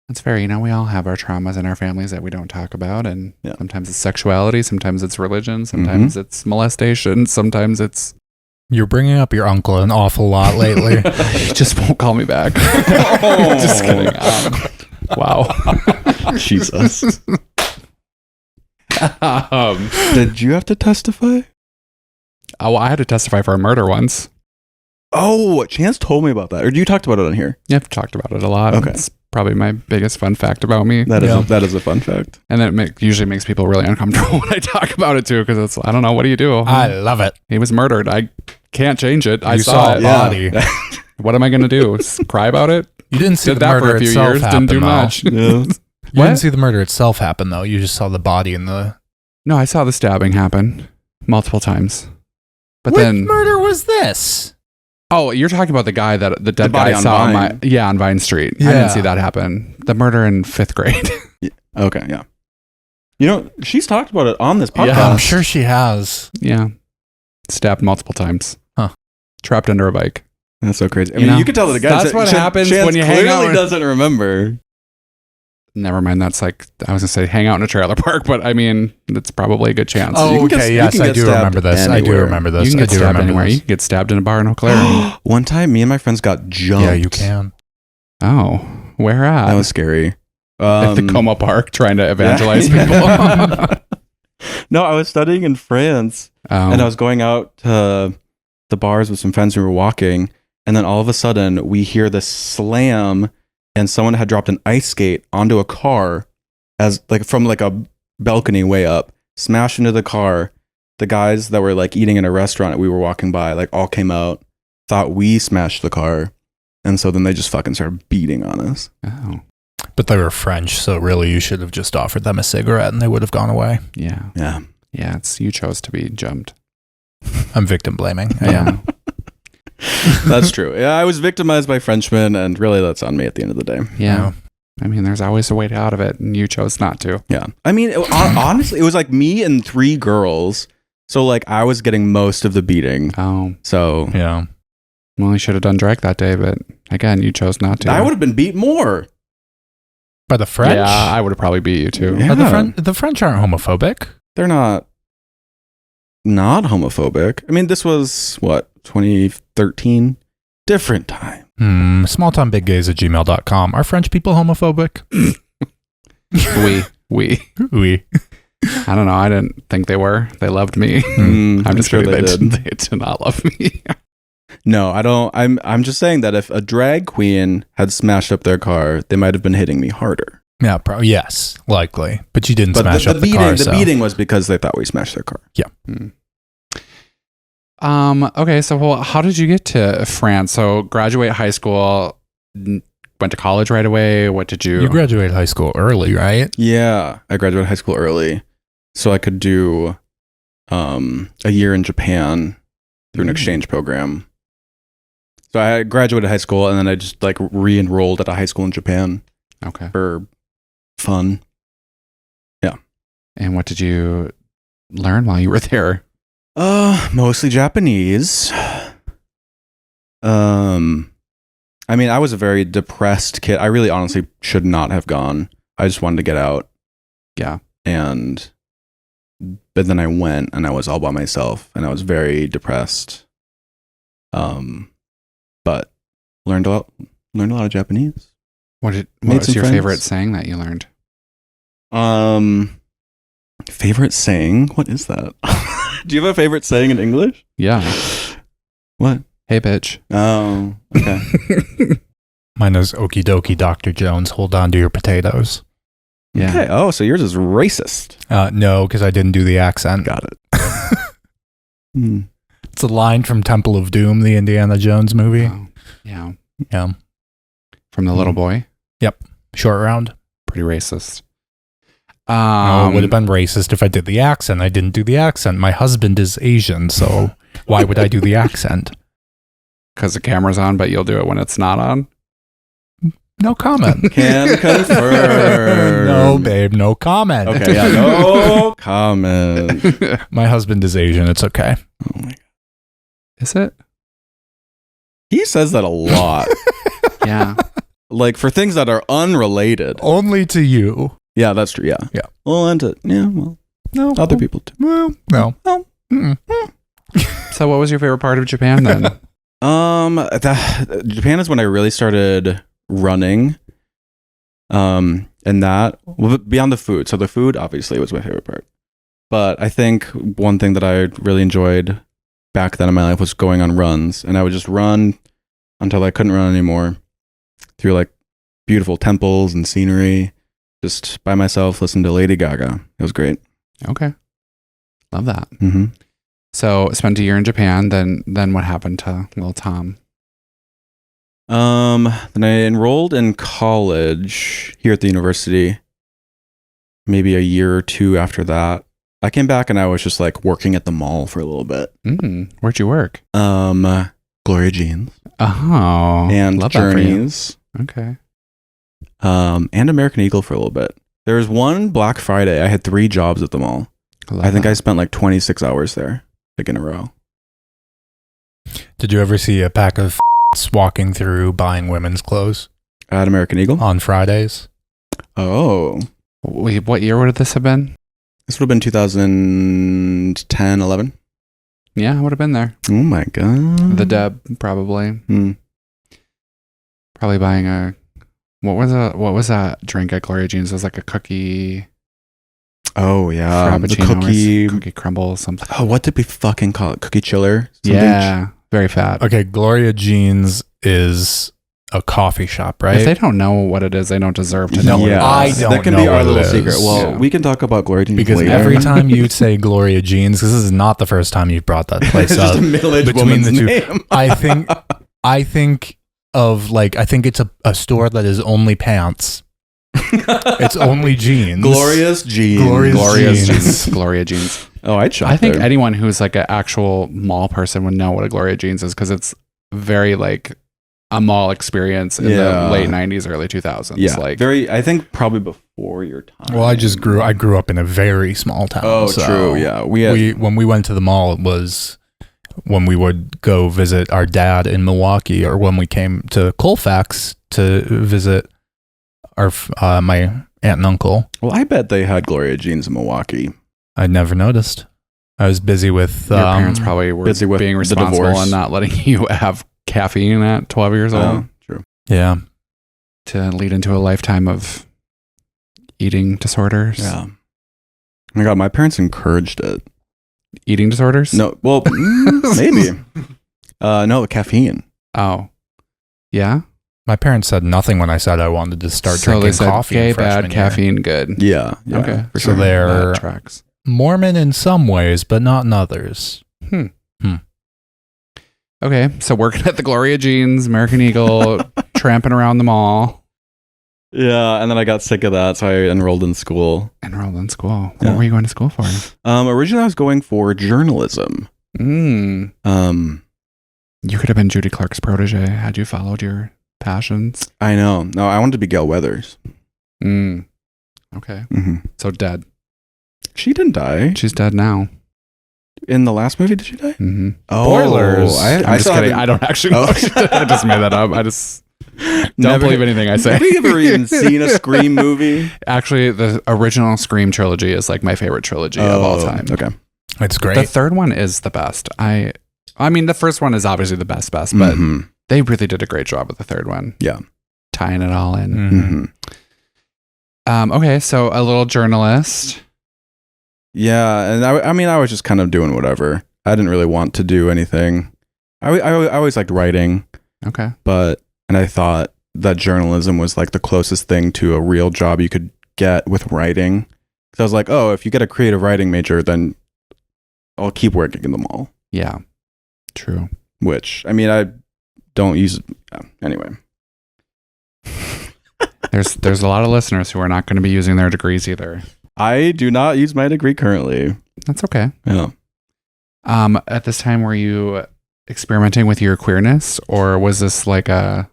That's fair. You know, we all have our traumas in our families that we don't talk about, and sometimes it's sexuality, sometimes it's religion, sometimes it's molestation, sometimes it's... You're bringing up your uncle an awful lot lately. He just won't call me back. Just kidding. Wow. Jesus. Did you have to testify? Oh, well, I had to testify for a murder once. Oh, Chance told me about that. Or you talked about it on here? Yeah, I've talked about it a lot. Okay. It's probably my biggest fun fact about me. That is a fun fact. And then it usually makes people really uncomfortable when I talk about it too, because it's, I don't know, what do you do? I love it. He was murdered. I can't change it. I You saw a it. body. What am I going to do? Cry about it? You didn't see Did the that murder for a few itself years. happen, Didn't do though. much. Yeah. You What? didn't see the murder itself happen, though. You just saw the body in the... No, I saw the stabbing happen multiple times. But What then... murder was this? Oh, you're talking about the guy that the dead body guy on saw on Vine. on Vine Street. I Yeah. didn't see that happen. The murder in 5th grade. Okay, yeah. You know, she's talked about it on this podcast. Yeah. I'm sure she has. Yeah. Stabbed multiple times. Huh. Trapped under a bike. That's so crazy. I You mean, know, you can tell that the guy... that's what happens Chance when you hang out clearly with- doesn't remember. Never mind. That's like, I was going to say hang out in a trailer park, but I mean, that's probably a good chance. Oh, You can get- okay. you Yes, can I get do stabbed remember this. I do anywhere. remember this. You can I get do stabbed remember anywhere. You this. can get stabbed in a bar in Eau Claire. One time, me and my friends got jumped. Yeah, you can. Oh, where at? That was scary. At the Como Park trying to evangelize Yeah. people. No, I was studying in France, Oh. and I was going out to the bars with some friends who were walking, And then all of a sudden, we hear this slam, and someone had dropped an ice skate onto a car as like from like a balcony way up, smashed into the car. The guys that were like eating in a restaurant that we were walking by, like all came out, thought we smashed the car. And so then they just fucking started beating on us. Oh. But they were French, so really you should have just offered them a cigarette and they would have gone away. Yeah. Yeah. Yeah, you chose to be jumped. I'm victim blaming. Yeah. That's true. Yeah, I was victimized by Frenchmen, and really that's on me at the end of the day. Yeah. I mean, there's always a way out of it, and you chose not to. Yeah. I mean, honestly, it was like me and 3 girls. So like I was getting most of the beating. Oh. So Yeah. Well, you should have done drag that day, but again, you chose not to. I would have been beat more. By the French? Yeah, I would have probably beat you too. Yeah. The French aren't homophobic. They're not homophobic. I mean, this was what, 2013? Different time. Smalltimebiggays@gmail.com. Are French people homophobic? We. Oui. I don't know. I didn't think they were. They loved me. I'm just sure kidding. they did. They did not love me. No, I don't. I'm just saying that if a drag queen had smashed up their car, they might have been hitting me harder. Yeah, yes, likely. But you didn't But smash up the beating, car. the So. beating was because they thought we smashed their car. Okay, so well, how did you get to France? So graduate high school, went to college right away. What did you? You graduated high school early, right? Yeah, I graduated high school early, so I could do a year in Japan through an exchange program. So I graduated high school, and then I just like re-enrolled at a high school in Japan Okay. for fun. And what did you learn while you were there? Mostly Japanese. I mean, I was a very depressed kid. I really honestly should not have gone. I just wanted to get out. Yeah. But then I went and I was all by myself and I was very depressed. But learned a lot of Japanese. What Made was some your friends. favorite saying that you learned? Favorite saying? What is that? Do you have a favorite saying in English? Yeah. What? Hey, bitch. Oh, okay. Mine is okie dokie, Dr. Jones. Hold on to your potatoes. Yeah. Okay. Oh, so yours is racist. No, because I didn't do the accent. Got it. Hmm. It's a line from Temple of Doom, the Indiana Jones movie. Oh, yeah. Yeah. From the little boy. Short round. Pretty racist. It would have been racist if I did the accent. I didn't do the accent. My husband is Asian, so why would I do the accent? Because the camera's on, but you'll do it when it's not on. No comment. Can confirm. No, babe, no comment. Okay, yeah, no comment. My husband is Asian. It's okay. Oh my God. Is it? He says that a lot. Yeah. Like for things that are unrelated. Only to you. Yeah, that's true. Yeah. Yeah. Well, and to, yeah, well, No. other people too. Well, no. Oh. Mm-mm. So what was your favorite part of Japan then? Japan is when I really started running. And that, well, beyond the food. So the food obviously was my favorite part. But I think one thing that I really enjoyed back then in my life was going on runs. And I would just run until I couldn't run anymore through like beautiful temples and scenery. Just by myself, listen to Lady Gaga. It was great. Okay. Love that. Mm-hmm. So spent a year in Japan. Then what happened to little Thom? Then I enrolled in college here at the university. Maybe a year or two after that, I came back and I was just like working at the mall for a little bit. Where'd you work? Gloria Jeans Oh, and love that for you. Journeys, Okay. and American Eagle for a little bit. There was one Black Friday. I had 3 jobs at the mall. I think I spent like 26 hours there, like in a row. Did you ever see a pack of walking through buying women's clothes At American Eagle? on Fridays? Oh. Wait, what year would this have been? This would have been 2010, 11. Yeah, I would have been there. Oh my God. The Deb, probably. Hmm. Probably buying a what was that drink at Gloria Jeans? It was like a cookie Oh, yeah. The frappuccino cookie. or cookie crumble or something. Oh, what did we fucking call it? Cookie chiller? Something Yeah. very fat. Okay, Gloria Jeans is a coffee shop, right? If they don't know what it is, they don't deserve to know. Yeah, I don't that can know be our what it little is. secret. Well, Yeah. we can talk about Gloria Jeans Because later. every time you say Gloria Jeans, this is not the first time you've brought that place it's up. just a middle-aged between woman's the two. name. I think it's a store that is only pants. It's only jeans. Glorious Jeans. Glorious Jeans. Gloria Jeans. Oh, I'd shop I think there. anyone who's like an actual mall person would know what a Gloria Jeans is because it's very like a mall experience in Yeah. the late 90s, early 2000s. Yeah, Like, very. I think probably before your time. Well, I grew up in a very small town. Oh, so true. Yeah, we had. when we went to the mall, it was when we would go visit our dad in Milwaukee, or when we came to Colfax to visit our my aunt and uncle. Well, I bet they had Gloria Jeans in Milwaukee. I'd never noticed. I was busy with your parents probably were busy with being the responsible divorce. and not letting you have caffeine at 12 years old Oh, true. yeah. to lead into a lifetime of eating disorders. Yeah. Oh my God, my parents encouraged it. Eating disorders? No, well, maybe. No, caffeine. Oh. Yeah? My parents said nothing when I said I wanted to start So they drinking said coffee. gay, in freshman bad, year. caffeine, good. Yeah. Yeah. Okay. For So sure. they're That tracks. Mormon in some ways, but not in others. Okay, so working at the Gloria Jeans, American Eagle, tramping around the mall, Yeah, and then I got sick of that, so I enrolled in school. enrolled in school. Yeah. What were you going to school for? Originally, I was going for journalism. Mm. Um, You could have been Judy Clark's protege had you followed your passions. I know. No, I wanted to be Gail Weathers. Mm. Okay, Mm-hmm. so dead. She didn't die She's dead now. in the last movie. Did she die? Mm-hmm. Oh, Spoilers. I I'm just still kidding. haven't- I don't actually know. Oh. I just made that up. I just don't Never- believe anything I say. Have you ever even seen a Scream movie? Actually, the original Scream trilogy is like my favorite trilogy of all time. Okay. It's great. The third one is the best. I mean, the first one is obviously the best, but Mhm. they really did a great job with the third one. Yeah. Tying it all in. Mhm. Mhm. Okay, so a little journalist. Yeah, and I mean, I was just kind of doing whatever. I didn't really want to do anything. I always liked writing, Okay. and I thought that journalism was like the closest thing to a real job you could get with writing. So I was like, oh, if you get a creative writing major, then I'll keep working in the mall. Yeah. True. Which, I mean, I don't use. Yeah, anyway. There's a lot of listeners who are not going to be using their degrees either. I do not use my degree currently. That's okay. Yeah. At this time, were you experimenting with your queerness, or was this like a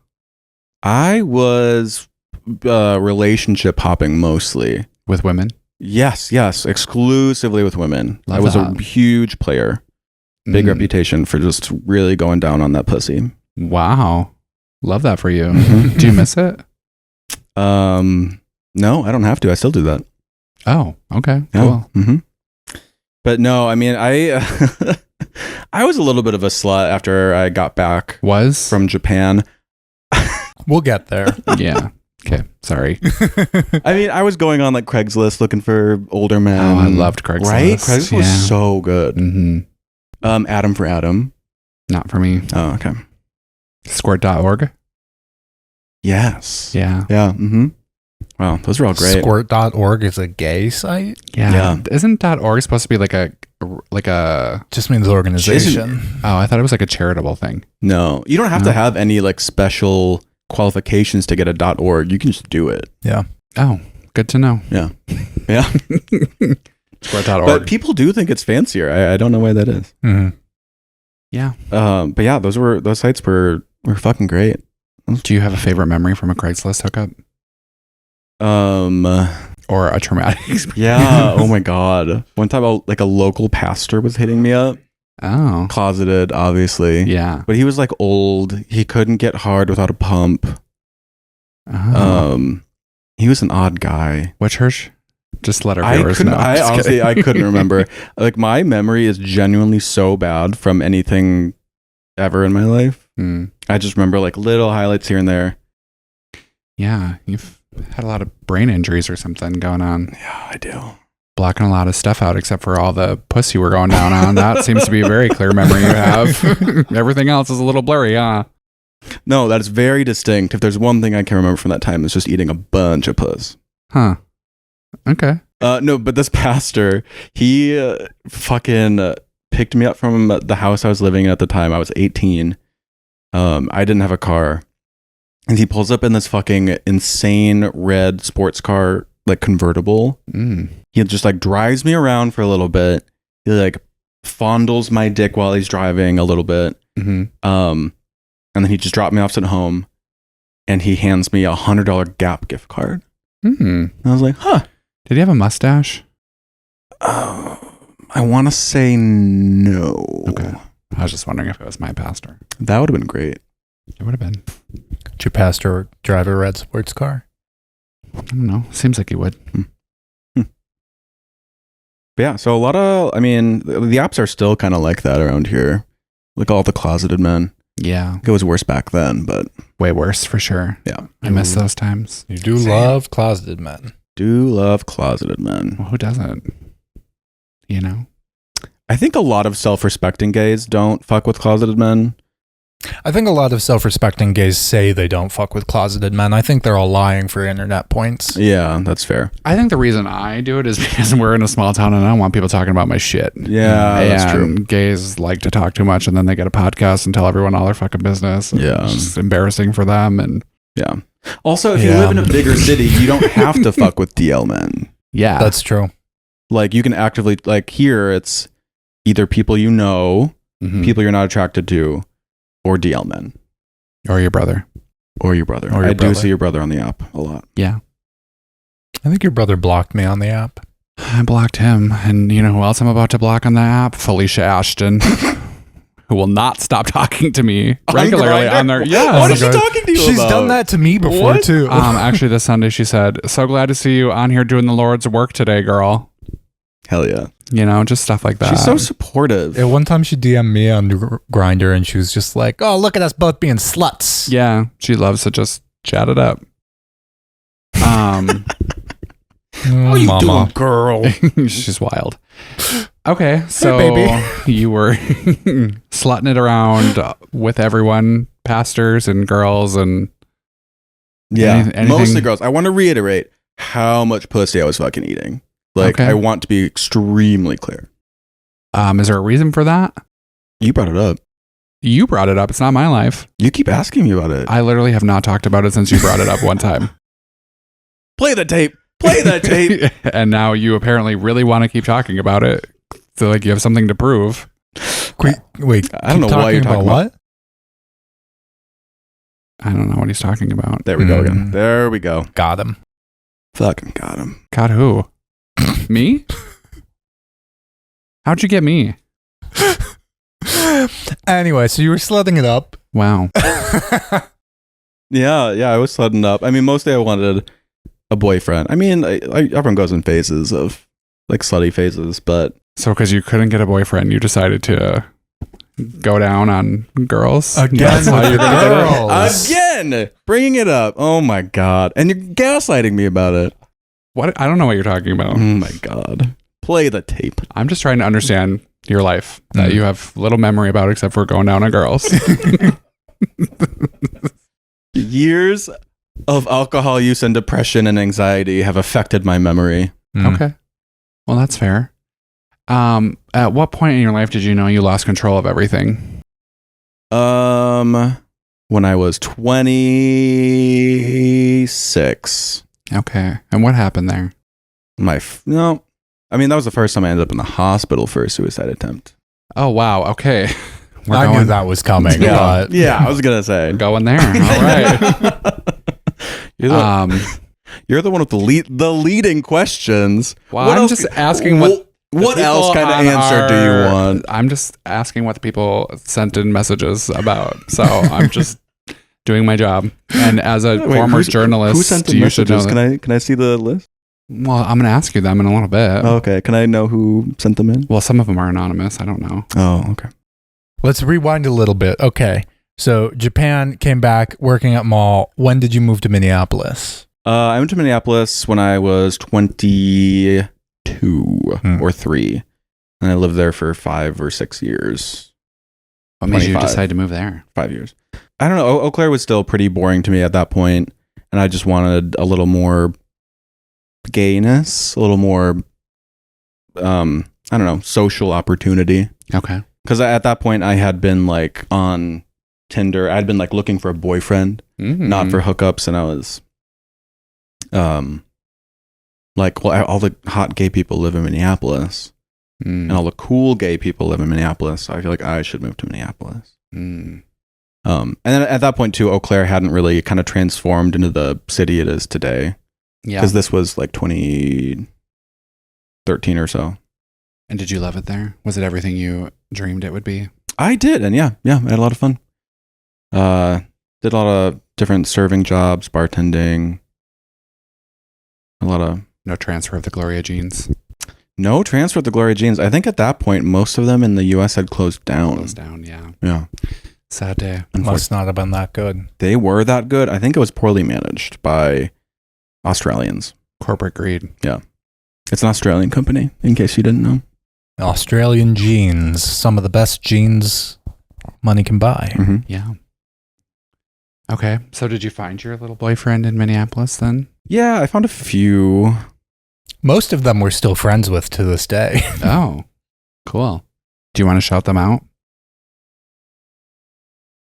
I was relationship hopping mostly. with women? Yes, exclusively with women. Love I was that. a huge player. Big Mm. reputation for just really going down on that pussy. Wow. Love that for you. Mhm. Do you miss it? No, I don't have to. I still do that. Oh, okay. Yeah. Cool. Mm-hmm. But no, I mean, I I was a little bit of a slut after I got back Was? from Japan. We'll get there. Yeah. Okay. Sorry. I mean, I was going on like Craigslist looking for older men. Oh, I loved Craigslist. Right? Craigslist Yeah. was so good. Mm-hmm. Adam for Adam. Not for me. Oh, okay. Squirt.org. Yes. Yeah. Yeah. Mm-hmm. Wow, those are all great. Squirt.org is a gay site. Yeah. Yeah. Isn't .org supposed to be like a Just means organization. oh, I thought it was like a charitable thing. No, you don't have No. to have any like special qualifications to get a .org. You can just do it. Yeah. Oh, good to know. Yeah. Yeah. Squirt.org. But people do think it's fancier. I don't know why that is. Mhm. yeah. But yeah, those sites were fucking great. Do you have a favorite memory from a Craigslist hookup or a traumatic experience? Yeah. Oh my God. One time, like a local pastor was hitting me up, Oh. closeted, obviously. Yeah. But he was like old. He couldn't get hard without a pump. Oh. He was an odd guy. What church? Just let our viewers know. I Just honestly, kidding. I couldn't remember. Like my memory is genuinely so bad from anything ever in my life. Mm. I just remember like little highlights here and there. Yeah. You've had a lot of brain injuries or something going on. Yeah, I do. blocking a lot of stuff out except for all the pussy we're going down on. That seems to be a very clear memory you have. Everything else is a little blurry, huh? No, that is very distinct. If there's one thing I can remember from that time, it's just eating a bunch of puss. Huh. Okay. No, but this pastor, he fucking picked me up from the house I was living in at the time. I was 18. I didn't have a car. And he pulls up in this fucking insane red sports car, like convertible. He just like drives me around for a little bit. He like fondles my dick while he's driving a little bit. And then he just dropped me off at home, and he hands me $100 Gap gift card. And I was like, huh. Did he have a mustache? I want to say no. Okay. I was just wondering if it was my pastor. That would have been great. It would have been. Did your pastor drive a red sports car? I don't know. Seems like he would. But yeah, so a lot of, I mean, the apps are still kind of like that around here. Like all the closeted men. Yeah. It was worse back then, but way worse for sure. Yeah. I miss those times. You do love closeted men. Do love closeted men. Well, who doesn't? You know? I think a lot of self-respecting gays don't fuck with closeted men. I think a lot of self-respecting gays say they don't fuck with closeted men. I think they're all lying for internet points. Yeah, that's fair. I think the reason I do it is because we're in a small town and I don't want people talking about my shit. Yeah, that's true. Gays like to talk too much and then they get a podcast and tell everyone all their fucking business. Yeah. It's just embarrassing for them. And yeah. Also, if you live in a bigger city, you don't have to fuck with DL men. Yeah. That's true. Like, you can actively, like, here, it's either people you know, people you're not attracted to, or DL men. Or your brother. Or your brother. I do see your brother on the app a lot. Yeah. I think your brother blocked me on the app. I blocked him. And you know who else I'm about to block on the app? Felicia Ashton. Who will not stop talking to me regularly on their... Yeah. What is she talking to you She's about? done that to me before, too. Actually, this Sunday she said, "So glad to see you on here doing the Lord's work today, girl." Hell yeah. You know, just stuff like that. She's so supportive. Yeah, one time she DM'd me on Grindr and she was just like, "Oh, look at us both being sluts." Yeah, she loves to just chat it up. How you doing, girl? She's wild. Okay, so hey, baby. You were slutting it around with everyone, pastors and girls and anything? Mostly girls. I want to reiterate how much pussy I was fucking eating. Like, okay. I want to be extremely clear. Is there a reason for that? You brought it up. You brought it up. It's not my life. You keep asking me about it. I literally have not talked about it since you brought it up one time. Play the tape. Play that tape. And now you apparently really want to keep talking about it. So, like, you have something to prove. Wait, I don't know why you're talking about what? I don't know what he's talking about. There we go again. There we go. Got him. Fucking got him. God, who? Me? How'd you get me? Anyway, so you were slutting it up. Wow. Yeah, I was slutting up. I mean, mostly I wanted a boyfriend. I mean, everyone goes in phases of, like, slutty phases, but... So because you couldn't get a boyfriend, you decided to go down on girls? Again, That's how you're gonna get it? girls. Again! Bringing it up. Oh, my God. And you're gaslighting me about it. What? I don't know what you're talking about. Oh, my God. Play the tape. I'm just trying to understand your life that you have little memory about except for going down on girls. Years of alcohol use and depression and anxiety have affected my memory. Okay. Well, that's fair. At what point in your life did you know you lost control of everything? When I was 26. Okay. And what happened there? No. I mean, that was the first time I ended up in the hospital for a suicide attempt. Oh, wow. Okay. I knew that was coming. Yeah, But yeah, I was gonna say. Going there. All right. You're the one with the leading questions. Well, I'm just asking what else kind of answer do you want? I'm just asking what the people sent in messages about. So I'm just doing my job. And as a former journalist, who sent the you should know messages? that. Can I see the list? Well, I'm going to ask you them in a little bit. Oh, okay. Can I know who sent them in? Well, some of them are anonymous. I don't know. Oh, okay. let's rewind a little bit. Okay. So Japan, came back working at mall. When did you move to Minneapolis? I went to Minneapolis when I was 23. 2 or 3. And I lived there for 5 or 6 years. What made you 25. decide to move there? 5 years. I don't know. Eau Claire was still pretty boring to me at that point, and I just wanted a little more gayness, a little more, I don't know, social opportunity. Okay. Because at that point, I had been like on Tinder. I had been like looking for a boyfriend, not for hookups, and I was, like, well, all the hot gay people live in Minneapolis. And all the cool gay people live in Minneapolis, so I feel like I should move to Minneapolis. And then at that point too, Eau Claire hadn't really kind of transformed into the city it is today. Yeah. Because this was like 2013 or so. And did you love it there? Was it everything you dreamed it would be? I did, and yeah, I had a lot of fun. Did a lot of different serving jobs, bartending. A lot of No transfer of the Gloria jeans. no transfer of the Gloria jeans. I think at that point, most of them in the U.S. had closed down. Closed down, yeah. Yeah. Sad day. Must not have been that good. They were that good. I think it was poorly managed by Australians. Corporate greed. It's an Australian company, in case you didn't know. Australian jeans, some of the best jeans money can buy. Mm-hmm. Yeah. Okay. So did you find your little boyfriend in Minneapolis then? Yeah, I found a few. Most of them we're still friends with to this day. Oh, cool. Do you want to shout them out?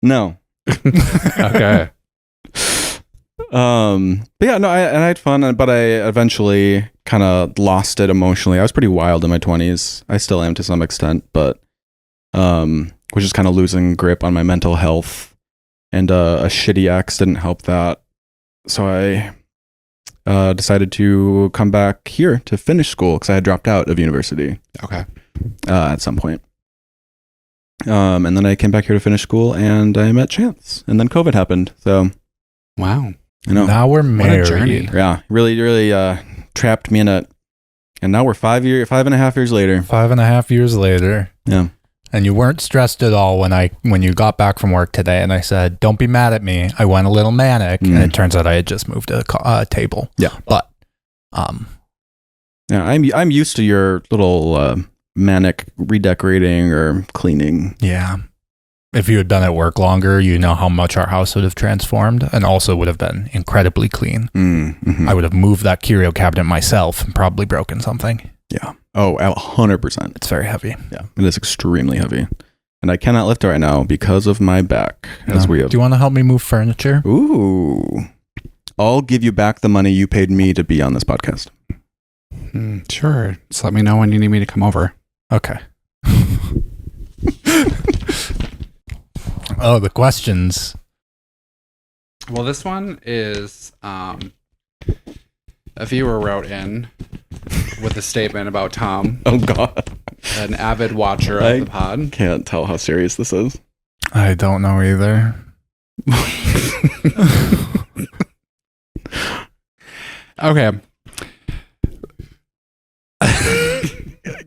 No. Okay. But yeah, no, I had fun, but I eventually kind of lost it emotionally. I was pretty wild in my 20s. I still am to some extent, but was just kind of losing grip on my mental health, and a shitty ex didn't help that. So I decided to come back here to finish school because I had dropped out of university Okay. at some point. And then I came back here to finish school, and I met Chance, and then COVID happened. So Wow. I know. Now we're What a journey. married. Yeah, really trapped me in it. And now we're 5.5 years later. 5.5 years later. Yeah. And you weren't stressed at all when you got back from work today, and I said, "Don't be mad at me. I went a little manic," and it turns out I had just moved a table. Yeah. But Yeah, I'm used to your little manic redecorating or cleaning. yeah, if you had been at work longer, you know how much our house would have transformed, and also would have been incredibly clean. Mm-hmm. I would have moved that curio cabinet myself and probably broken something. Yeah. Oh, 100%. It's very heavy. Yeah, it is extremely heavy. And I cannot lift it right now because of my back, as we have. Do you want to help me move furniture? Ooh. I'll give you back the money you paid me to be on this podcast. Sure. Just let me know when you need me to come over. Okay. Oh, the questions. Well, this one is a viewer wrote in with a statement about Thom, Oh, God. an avid watcher of the pod. Can't tell how serious this is. I don't know either. Okay.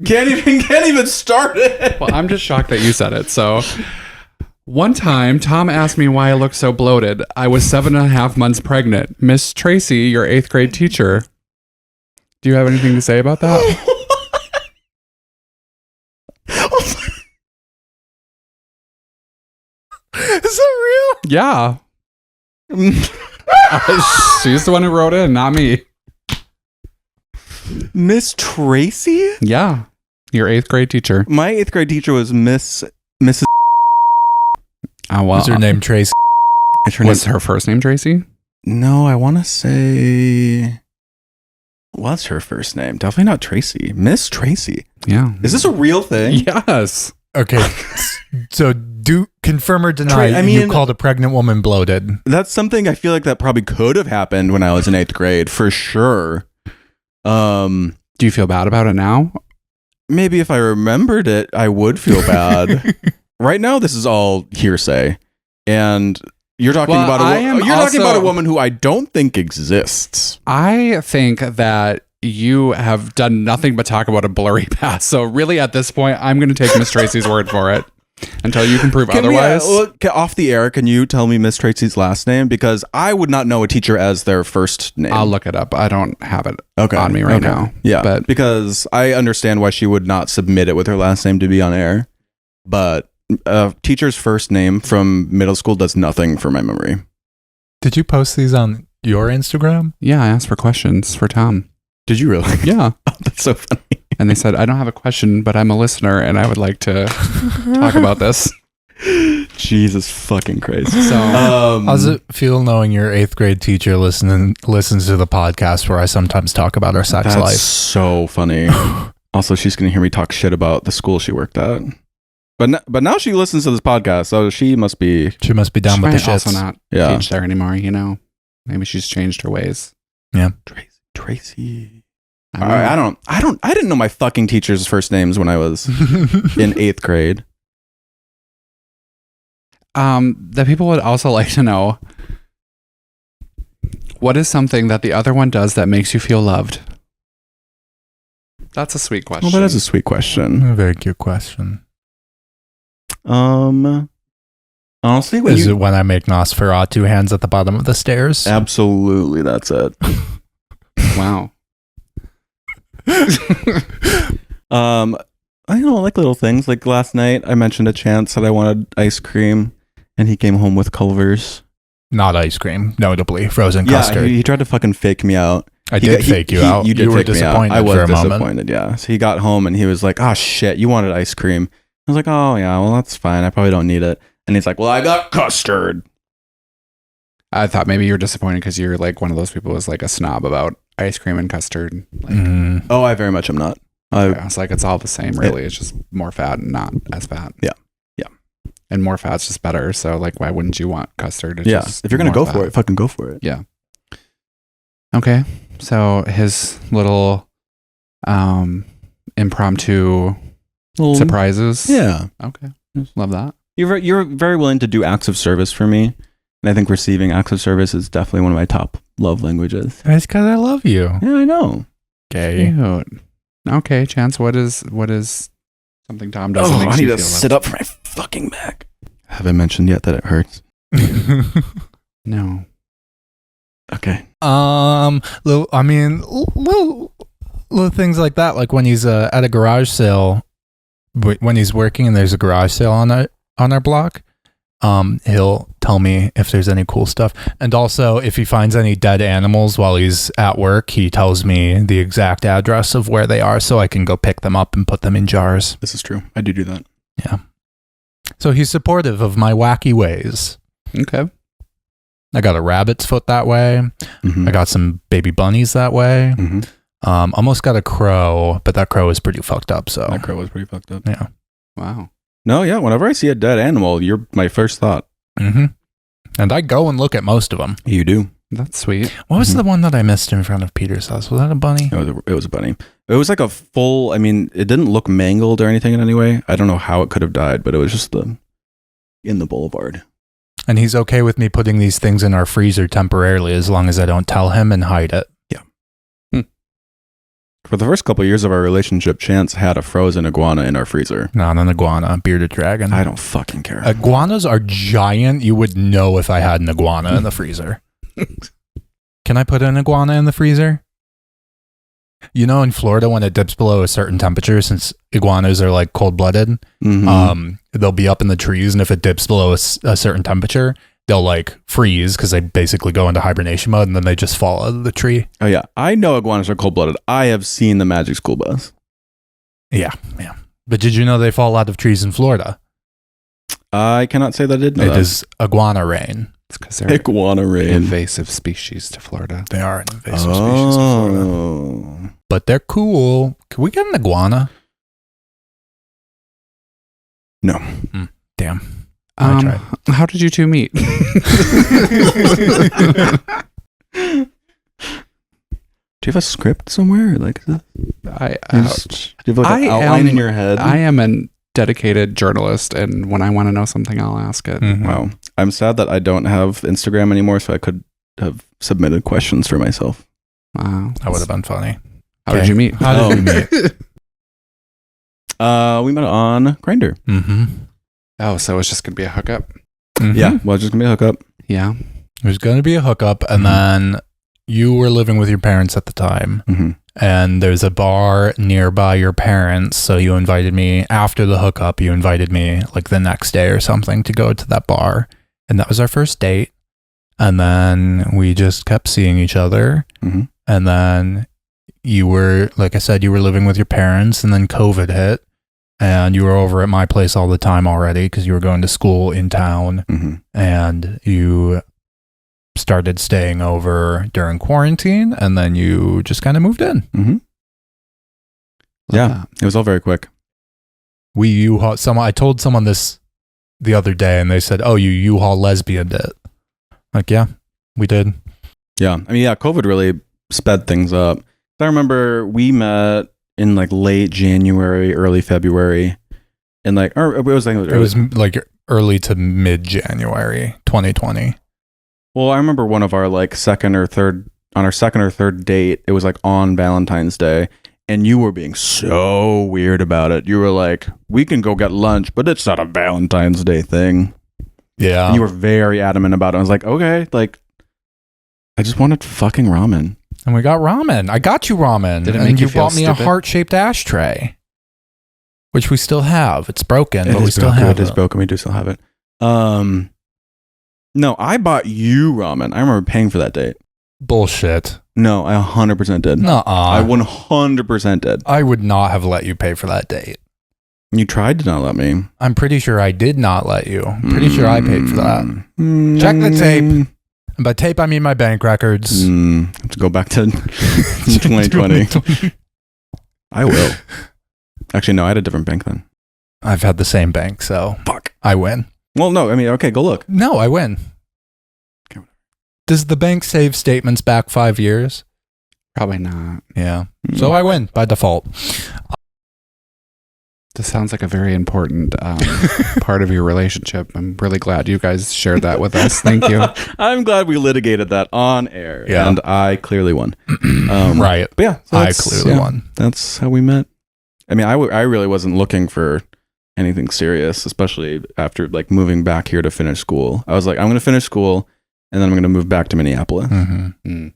Can't even start it. Well, I'm just shocked that you said it. So, one time, Thom asked me why I looked so bloated. I was 7.5 months pregnant. Miss Tracy, your 8th grade teacher. Do you have anything to say about that? Is that real? Yeah. She's the one who wrote in, not me. Miss Tracy? Yeah. Your 8th grade teacher. My 8th grade teacher was Mrs. Oh, well. Is her name Tracy? Was her first name Tracy? No, I want to say... What's her first name? Definitely not Tracy. Miss Tracy. Yeah. Is this a real thing? Yes. Okay. So do confirm or deny you called a pregnant woman bloated. That's something I feel like that probably could have happened when I was in 8th grade, for sure. Do you feel bad about it now? Maybe if I remembered it, I would feel bad. Right now, this is all hearsay. And you're talking about a woman who I don't think exists. I think that you have done nothing but talk about a blurry past. So really, at this point, I'm going to take Miss Tracy's word for it. Until you can prove otherwise. Off the air, can you tell me Miss Tracy's last name? Because I would not know a teacher as their first name. I'll look it up. I don't have it on me right now. Yeah, but because I understand why she would not submit it with her last name to be on air. But a teacher's first name from middle school does nothing for my memory. Did you post these on your Instagram? Yeah, I asked for questions for Thom. Did you really? Yeah. Oh, that's so funny. And they said, I don't have a question, but I'm a listener and I would like to talk about this. Jesus fucking Christ. So, how does it feel knowing your 8th grade teacher listens to the podcast where I sometimes talk about our sex that's life? So funny. Also, she's going to hear me talk shit about the school she worked at. But now she listens to this podcast, so she must be down with the shits. Also not teach there anymore, you know. Maybe she's changed her ways. Yeah. Tracy. I didn't know my fucking teachers' first names when I was in 8th grade. That people would also like to know, what is something that the other one does that makes you feel loved? That's a sweet question. Well, that is a sweet question. A very cute question. Honestly, is it when I make Nosferatu hands at the bottom of the stairs? Absolutely, that's it. Wow. I like little things. Like last night, I mentioned to Chance that I wanted ice cream, and he came home with Culver's. Not ice cream, notably frozen custard. He tried to fucking fake me out. I did fake you out. You were disappointed. I was for a disappointed. Moment. Yeah. So he got home and he was like, "Oh shit, you wanted ice cream." I was like, "Oh yeah, well that's fine. I probably don't need it." And he's like, "Well, I got custard." I thought maybe you're disappointed because you're like one of those people who's like a snob about ice cream and custard. Like, Oh, I very much am not. I was like, it's all the same, really. It's just more fat and not as fat. Yeah. And more fat's just better. So, like, why wouldn't you want custard? It's just if you're gonna go fat. for it, fucking go for it. Yeah. Okay. So his little impromptu surprises. Yeah. Okay. Love that. You're very willing to do acts of service for me, and I think receiving acts of service is definitely one of my top love languages. That's because I love you. Yeah, I know. Okay. Cute. Okay, Chance. What is something Thom does? Oh, I need to sit up for my fucking back. Have I mentioned yet that it hurts? No. Okay. Little things like that, like when he's at a garage sale, when he's working and there's a garage sale on our block, he'll tell me if there's any cool stuff, and also if he finds any dead animals while he's at work, he tells me the exact address of where they are so I can go pick them up and put them in jars. This is true. I do that. Yeah. So he's supportive of my wacky ways. Okay. I got a rabbit's foot that way. Mm-hmm. I got some baby bunnies that way. Mm-hmm. Almost got a crow, but that crow is pretty fucked up. So that crow was pretty fucked up. Yeah. Wow. No, yeah. Whenever I see a dead animal, you're my first thought. Mm-hmm. And I go and look at most of them. You do. That's sweet. What was the one that I missed in front of Peter's house? Was that a bunny? It was a bunny. It was like a full. I mean, it didn't look mangled or anything in any way. I don't know how it could have died, but it was just in the boulevard. And he's okay with me putting these things in our freezer temporarily as long as I don't tell him and hide it. Yeah. For the first couple of years of our relationship, Chance had a frozen iguana in our freezer. Not an iguana, a bearded dragon. I don't fucking care. Iguanas are giant. You would know if I had an iguana in the freezer. Can I put an iguana in the freezer? You know, in Florida, when it dips below a certain temperature, since iguanas are like cold-blooded, they'll be up in the trees, and if it dips below a certain temperature, they'll like freeze because they basically go into hibernation mode, and then they just fall out of the tree. Oh yeah, I know iguanas are cold-blooded. I have seen the Magic School Bus. Yeah. But did you know they fall out of trees in Florida? I cannot say that I did know that. It is iguana rain. It's because they're iguana rain. invasive species to Florida. They are an invasive species in Florida. But they're cool. Can we get an iguana? No. Damn. I tried. How did you two meet? Do you have a script somewhere? Like, do you have like an outline in your head? I am a dedicated journalist, and when I want to know something, I'll ask it. Mm-hmm. Wow. I'm sad that I don't have Instagram anymore, so I could have submitted questions for myself. Wow. That would have been funny. How did you meet? How did we meet? We met on Grindr. Mm-hmm. Oh, so it's just going to be a hookup? Mhm. Yeah, well, it's just gonna be a hookup. Yeah. There's going to be a hookup, and then you were living with your parents at the time, Mm-hmm. and there's a bar nearby your parents, so you invited me after the hookup. You invited me like the next day or something to go to that bar, and that was our first date. And then we just kept seeing each other, Mm-hmm. and then you were, like I said, you were living with your parents, and then COVID hit, and you were over at my place all the time already because you were going to school in town, Mm-hmm. and you started staying over during quarantine, and then you just kind of moved in. Mm-hmm. Love Yeah, that. it was all very quick. I told someone this the other day, and they said, "Oh, you U-Haul lesbianed it." Like, yeah, we did. Yeah, I mean, yeah, COVID really sped things up. I remember we met in like late January, early February, and like, or it was like It was like early to mid-January 2020. Well, I remember one of our like second or third date, it was like on Valentine's Day, and you were being so weird about it. You were like, we can go get lunch, but it's not a Valentine's Day thing. Yeah. And you were very adamant about it. I was like, okay, like, I just wanted fucking ramen. And we got ramen. I got you ramen. Did it and make you feel bought me a stupid? heart-shaped ashtray, which we still have. It's broken, but It we is still broken. have It is it. broken. We do still have it. No, I bought you ramen. I remember paying for that date. Bullshit. No, I 100% did. Nuh-uh. I 100% did. I would not have let you pay for that date. You tried to not let me. I'm pretty sure I did not let you. I'm pretty sure I paid for that. Mm. Check the tape. And by tape, I mean my bank records. Have to go back to 2020. I will. Actually, no, I had a different bank then. I've had the same bank, so Fuck. I win. Well, no, I mean, okay, go look. No, I win. Okay, whatever. Does the bank save statements back 5 years? Probably not. Yeah. So I win by default. This sounds like a very important part of your relationship. I'm really glad you guys shared that with us. Thank you. I'm glad we litigated that on air. Yeah. And I clearly won. Right. But yeah, so I that's- clearly yeah, won. That's how we met. I mean, I really wasn't looking for anything serious, especially after like moving back here to finish school. I was like, I'm going to finish school and then I'm going to move back to Minneapolis. Mm-hmm.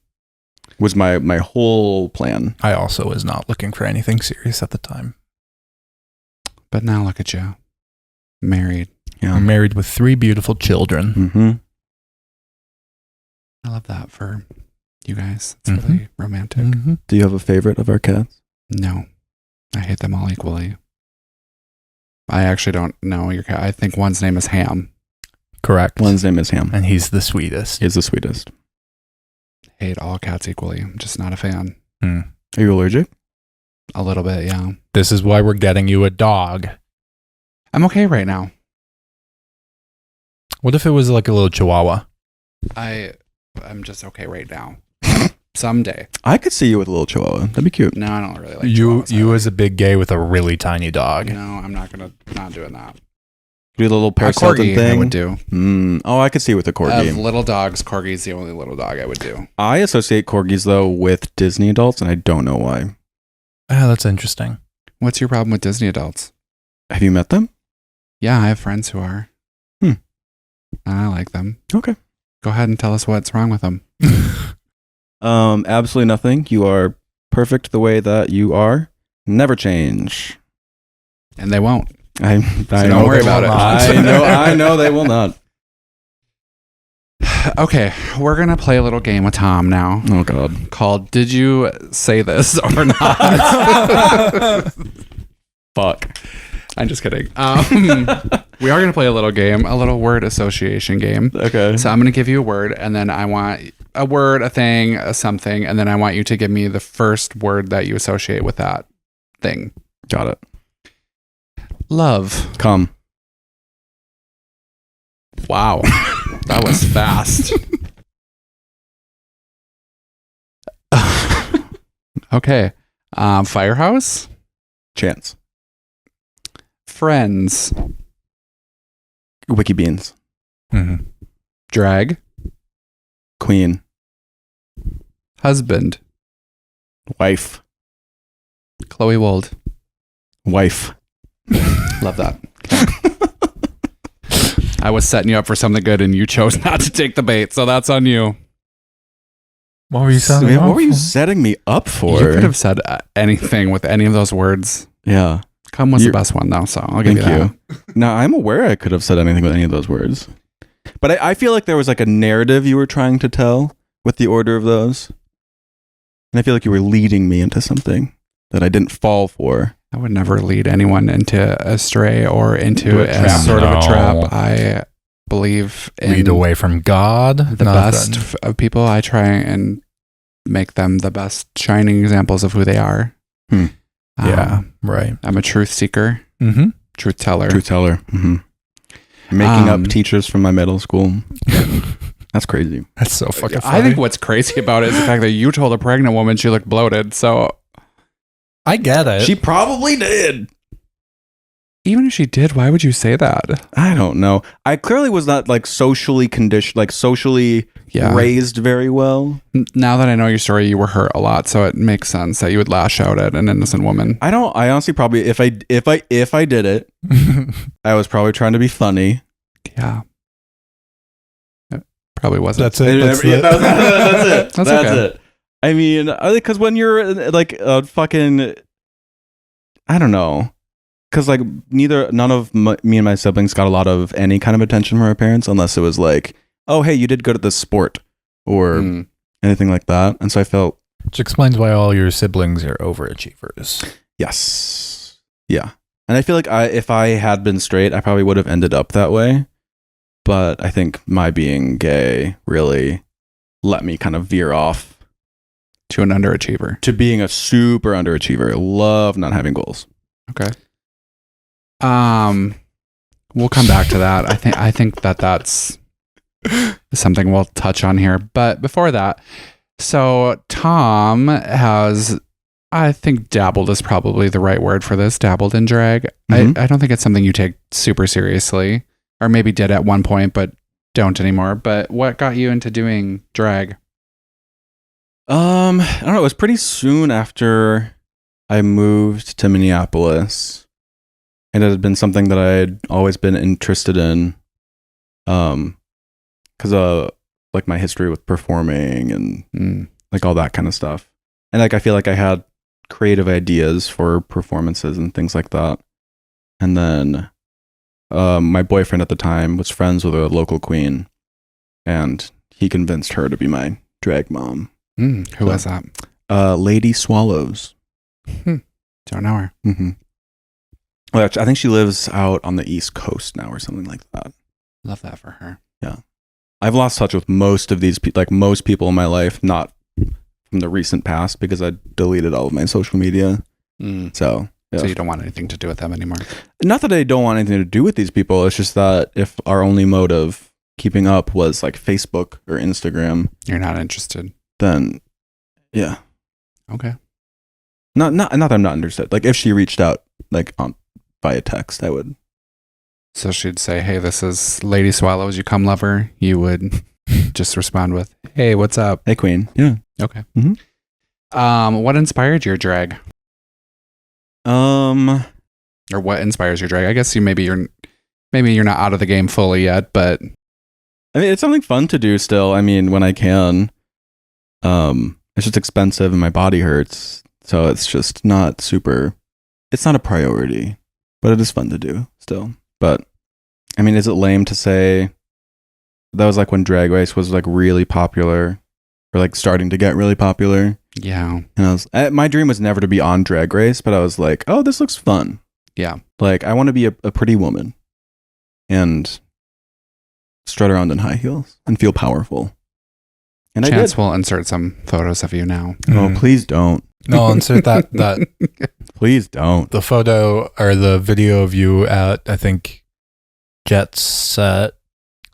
Was my whole plan. I also was not looking for anything serious at the time. But now look at you. Married. Yeah. I'm married with 3 beautiful children. Mm-hmm. I love that for you guys. It's Mhm. really romantic. Mm-hmm. Do you have a favorite of our cats? No. I hate them all equally. I actually don't know your cat. I think one's name is Ham. Correct. One's name is Ham. And he's the sweetest. He's the sweetest. Hate all cats equally. I'm just not a fan. Hmm. Are you allergic? A little bit, yeah. This is why we're getting you a dog. I'm okay right now. What if it was like a little chihuahua? I'm just okay right now. Someday. I could see you with a little chihuahua. That'd be cute. No, I don't really like you chihuahuas you either. as a big gay with a really tiny dog. No, I'm not doing that. Do the little A Paris corgi Hilton thing. I would do. Oh, I could see with a corgi. Of little dogs, corgi's the only little dog I would do. I associate corgis though with Disney adults, and I don't know why. Ah, that's interesting. What's your problem with Disney adults? Have you met them? Yeah, I have friends who are. I like them. Okay. Go ahead and tell us what's wrong with them. Absolutely nothing. You are perfect the way that you are. Never change. And they won't. I don't know worry they about will it. not. I know they will not. Okay, we're going to play a little game with Thom now Oh God. called Did You Say This or Not? Fuck. I'm just kidding. We are going to play a little game, a little word association game. Okay. So I'm going to give you a word, and then I want a word, a thing, a something, and then I want you to give me the first word that you associate with that thing. Got it. Love. Come. Wow. That was fast. Okay. Firehouse. Chance. Friends. Wiki beans. Mhm. Drag. Queen. Husband. Wife. Chloe Wold. Wife. Love that. I was setting you up for something good and you chose not to take the bait, so that's on you. What were you saying? What were you setting me up for? You could have said anything with any of those words. Yeah. Come was the best one, though, so I'll give you that. Now, I'm aware I could have said anything with any of those words. But I feel like there was like a narrative you were trying to tell with the order of those. And I feel like you were leading me into something that I didn't fall for. I would never lead anyone into a stray or into a trap. sort of a trap. I believe in lead away from God. The best of people. I try and make them the best shining examples of who they are. Yeah, right. I'm a truth seeker. Mm-hmm. Truth teller. Mm-hmm. Making up teachers from my middle school. That's crazy. That's so fucking funny. I think what's crazy about it is the fact that you told a pregnant woman she looked bloated. So I get it. She probably did. Even if she did, why would you say that? I don't know. I clearly was not like socially conditioned, like socially raised very well. Now that I know your story, you were hurt a lot, so it makes sense that you would lash out at an innocent woman. I honestly probably if I did it, I was probably trying to be funny. Yeah. It probably wasn't. That's it. That's it. That's okay. it. I mean, because when you're like a fucking, I don't know. Because like none of me and my siblings got a lot of any kind of attention from our parents unless it was like, oh, hey, you did good at this sport or anything like that. And so I felt... Which explains why all your siblings are overachievers. Yes. Yeah. And I feel like if I had been straight, I probably would have ended up that way. But I think my being gay really let me kind of veer off. To an underachiever. To being a super underachiever. I love not having goals. Okay. We'll come back to that. I think that's something we'll touch on here. But before that, so Thom has, I think dabbled is probably the right word for this, dabbled in drag. I don't think it's something you take super seriously, or maybe did at one point, but don't anymore. But what got you into doing drag? I don't know. It was pretty soon after I moved to Minneapolis. And it had been something that I had always been interested in, because like my history with performing and like all that kind of stuff. And like I feel like I had creative ideas for performances and things like that. And then my boyfriend at the time was friends with a local queen, and he convinced her to be my drag mom. Who was that? Lady Swallows. Don't know her. Mm-hmm. Well, I think she lives out on the East Coast now or something like that. Love that for her. Yeah. I've lost touch with most of these like most people in my life, not from the recent past because I deleted all of my social media. So you don't want anything to do with them anymore. Not that I don't want anything to do with these people. It's just that if our only mode of keeping up was like Facebook or Instagram, you're not interested. Then yeah. Okay. Not that I'm not interested. Like if she reached out like via text, I would. So she'd say, hey, this is Lady Swallows, you come lover. You would just respond with, hey, what's up? Hey, queen. Yeah. Okay. Mm-hmm. What inspired your drag? Or what inspires your drag? I guess maybe you're not out of the game fully yet, but I mean, it's something fun to do still. I mean, when I can. It's just expensive and my body hurts. So it's just not it's not a priority. But it is fun to do still. But, I mean, is it lame to say that was like when Drag Race was like really popular or like starting to get really popular? Yeah. And my dream was never to be on Drag Race, but I was like, oh, this looks fun. Yeah. Like, I want to be a pretty woman and strut around in high heels and feel powerful. And Chance will insert some photos of you now. Oh, please don't. No, I'll insert that. Please don't. The photo or the video of you at, I think, Jet Set.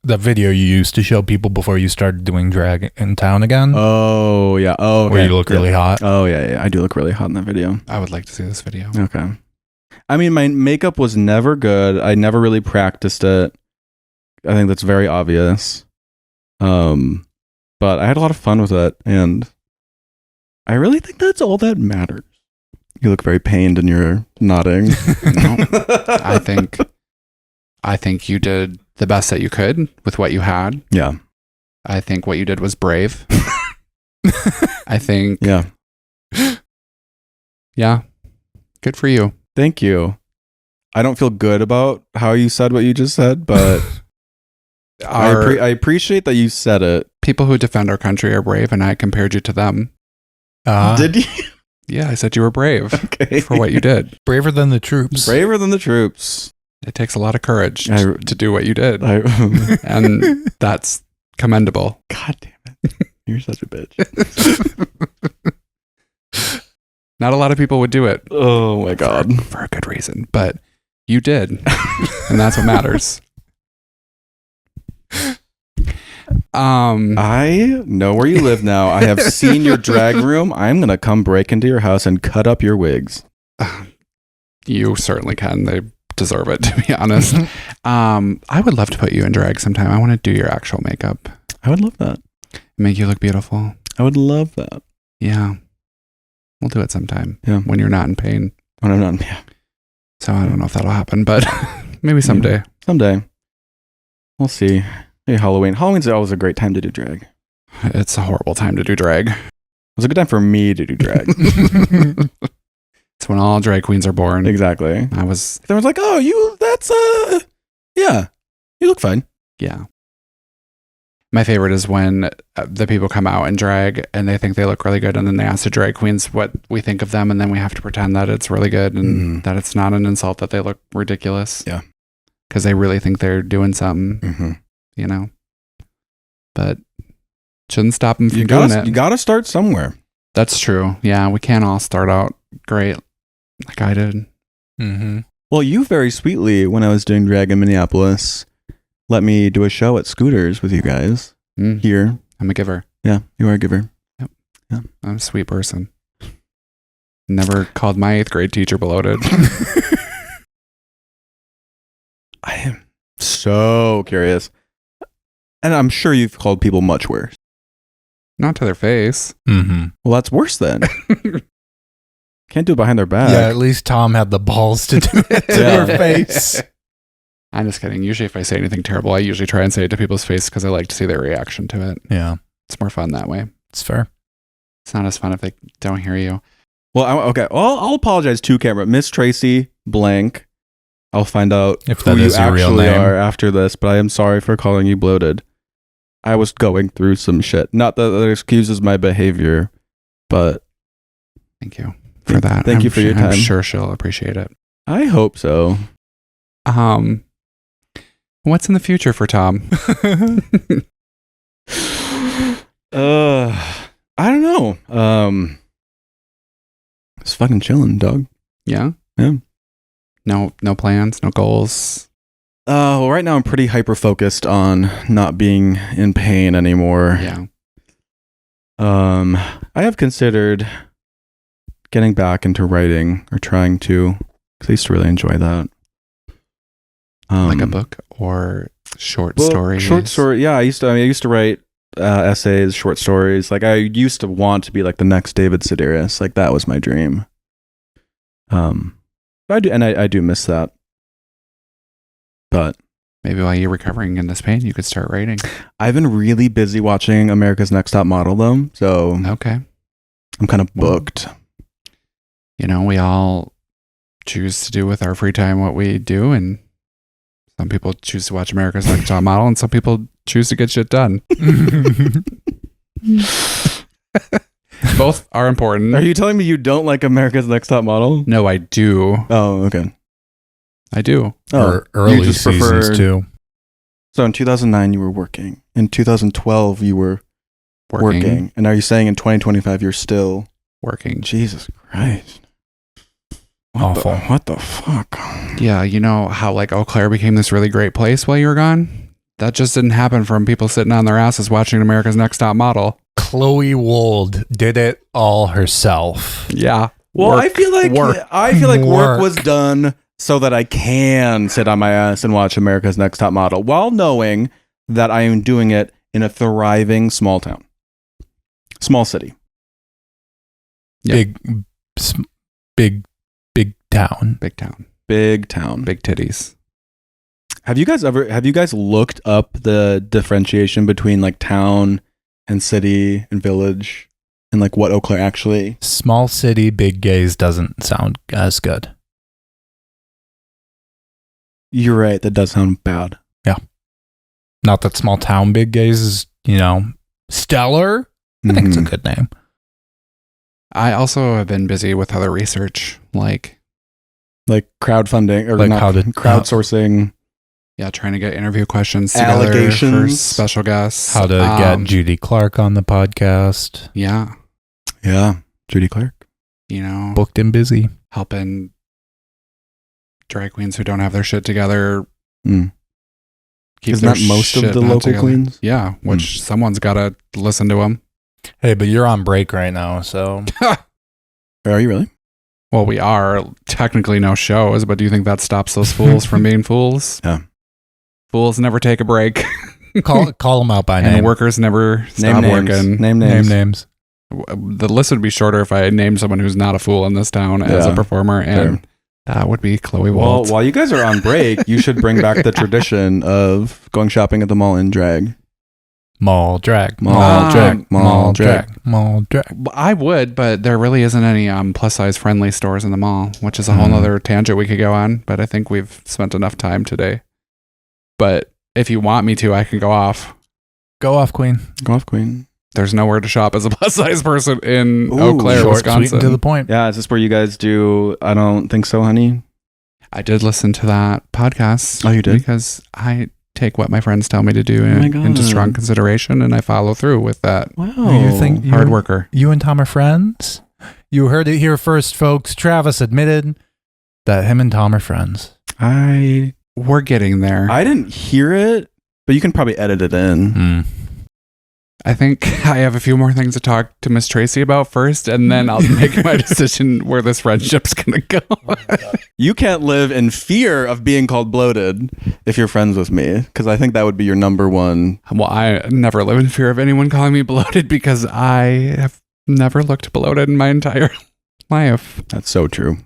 The video you used to show people before you started doing drag in town again. Oh, yeah. Oh, okay. Where you look really hot. Oh, yeah. I do look really hot in that video. I would like to see this video. Okay. I mean, my makeup was never good. I never really practiced it. I think that's very obvious. But I had a lot of fun with it, and I really think that's all that matters. You look very pained and you're nodding. No, I think I think you did the best that you could with what you had. Yeah. I think what you did was brave. I think, Yeah. yeah, good for you. Thank you. I don't feel good about how you said what you just said, but I appreciate that you said it. People who defend our country are brave, and I compared you to them. Did you? Yeah, I said you were brave Okay. for what you did. Braver than the troops. Braver than the troops. It takes a lot of courage to do what you did. And that's commendable. God damn it. You're such a bitch. Not a lot of people would do it. Oh my God. For a good reason. But you did. And that's what matters. I know where you live now. I have seen your drag room. I'm going to come break into your house and cut up your wigs. You certainly can. They deserve it, to be honest. I would love to put you in drag sometime. I want to do your actual makeup. I would love that. Make you look beautiful. I would love that. Yeah. We'll do it sometime. Yeah. When you're not in pain. When I'm not, yeah. So I don't know if that'll happen, but maybe someday. Someday. We'll see. Maybe Halloween. Halloween's always a great time to do drag. It's a horrible time to do drag. It was a good time for me to do drag. It's when all drag queens are born. Exactly. Everyone's like, oh, yeah, you look fine. Yeah. My favorite is when the people come out in drag and they think they look really good, and then they ask the drag queens what we think of them, and then we have to pretend that it's really good and that it's not an insult that they look ridiculous. Yeah. Because they really think they're doing something, you know. But shouldn't stop them from doing it. You got to start somewhere. That's true. Yeah, we can't all start out great like I did. Mm-hmm. Well, you very sweetly, when I was doing drag in Minneapolis, let me do a show at Scooters with you guys here. I'm a giver. Yeah, you are a giver. Yep. Yeah. I'm a sweet person. Never called my 8th grade teacher bloated. I am so curious. And I'm sure you've called people much worse. Not to their face. Mm-hmm. Well, that's worse then. Can't do it behind their back. Yeah, at least Thom had the balls to do it to Yeah. their face. I'm just kidding. Usually if I say anything terrible, I usually try and say it to people's face because I like to see their reaction to it. Yeah, It's more fun that way. it's fair. It's not as fun if they don't hear you. Well, okay. Well, I'll apologize to camera. Miss Tracy blank. I'll find out If who that you is your real actually name. are after this, but I am sorry for calling you bloated. I was going through some shit. Not that that excuses my behavior, but Thank you for that. Thank you for your time. I'm sure she'll appreciate it. I hope so. What's in the future for Thom? I don't know. It's fucking chilling, dog. Yeah? Yeah. No plans, no goals. Well, right now I'm pretty hyper focused on not being in pain anymore. Yeah. I have considered getting back into writing or trying to, because I used to really enjoy that. Like a book or short stories? Short story. Yeah, I used to write essays, short stories. Like I used to want to be like the next David Sedaris. Like that was my dream. I do miss that. But maybe while you're recovering in this pain, you could start writing. I've been really busy watching America's Next Top Model though, so Okay. I'm kind of booked. You know, we all choose to do with our free time what we do, and some people choose to watch America's Next Top Model, and some people choose to get shit done. Both are important. Are you telling me you don't like America's Next Top Model? No, I do. Oh, okay. I do. Oh, Early you just seasons prefer- too. So in 2009 you were working. In 2012 you were working. And are you saying in 2025 you're still Working. Jesus Christ. Awful. What the fuck? Yeah, you know how like Eau Claire became this really great place while you were gone? That just didn't happen from people sitting on their asses watching America's Next Top Model. Chloe Wold did it all herself. Yeah. Well, Work. I feel like work was done so that I can sit on my ass and watch America's Next Top Model while knowing that I am doing it in a thriving small town. Small city. Yep. Big town. Big town. Big town. Big titties. Have you guys looked up the differentiation between like town and city and village and like what Eau Claire actually? Small city, big gays doesn't sound as good. You're right. That does sound bad. Yeah. Not that small town, big gays is, stellar. I think it's a good name. I also have been busy with other research, like crowdfunding or Like not, how to- crowdsourcing. trying to get interview questions together for Allegations. special guests. How to get Judy Clark on the podcast. Yeah, Yeah. Judy Clark. Booked and busy. helping drag queens who don't have their shit together. Mm. Keep Isn't their that most shit of the not local together. queens? Yeah, which someone's got to listen to them. Hey, but you're on break right now, so Are you really? Well, we are technically no shows, but do you think that stops those fools from being fools? Yeah. Fools never take a break, call them out by and name. workers never stop names. working. Name Name names. names. The list would be shorter if I named someone who's not a fool in this town as a Yeah. performer, and Fair. that would be Chloe Well, Waltz. while you guys are on break, you should bring back the tradition of going shopping at the mall in drag. Mall drag. Mall drag. Mall drag. Mall drag. I would, but there really isn't any plus size friendly stores in the mall, which is a whole other tangent we could go on. But I think we've spent enough time today. But if you want me to, I can go off. Go off, Queen. Go off, queen. There's nowhere to shop as a plus size person in Ooh, Eau Claire, Short, sweet, Wisconsin. and to the point. Yeah, is this where you guys do I Don't Think So, Honey? I did listen to that podcast. Oh, you did? Because I take what my friends tell me to do my God. into strong consideration, and I follow through with that. Wow. You think Hard worker. You and Thom are friends? You heard it here first, folks. Travis admitted that him and Thom are friends. We're getting there. I didn't hear it, but you can probably edit it in. I think I have a few more things to talk to Miss Tracy about first, and then I'll make my decision where this friendship's gonna go. You can't live in fear of being called bloated if you're friends with me, because I think that would be your number one. Well, I never live in fear of anyone calling me bloated because I have never looked bloated in my entire life. That's so true.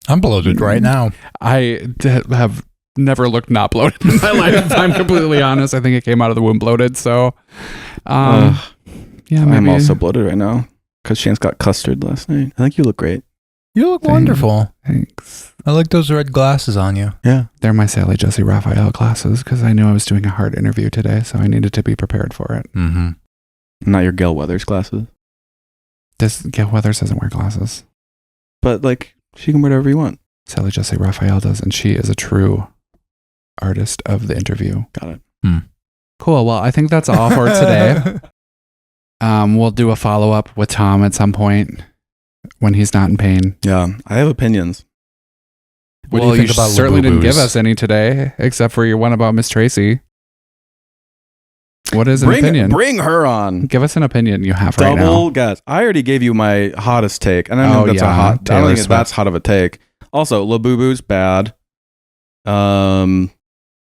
I'm bloated right now. Have never looked not bloated in my life, if I'm completely honest. I think it came out of the womb bloated, so yeah, maybe. I'm also bloated right now because Chance got custard last night. I think you look great. You look wonderful. Thanks. I like those red glasses on you. Yeah. They're my Sally Jesse Raphael glasses because I knew I was doing a hard interview today, so I needed to be prepared for it. Mm-hmm. Not your Gail Weathers glasses. This Gail Weathers doesn't wear glasses. But like, she can wear whatever you want. Sally Jesse Raphael does, and she is a true artist of the interview. Got it. Cool. Well, I think that's all for today. We'll do a follow-up with Thom at some point when he's not in pain. Yeah. I have opinions. What do you think about certainly didn't give Labubu's? us any today, except for your one about Miss Tracy. What is an opinion? Bring her on. Give us an opinion you have right now. Double guess. I already gave you my hottest take, and I don't Oh, think that's yeah, a hot. I don't Taylor think Swift. that's hot of a take. Also, Labubu's bad.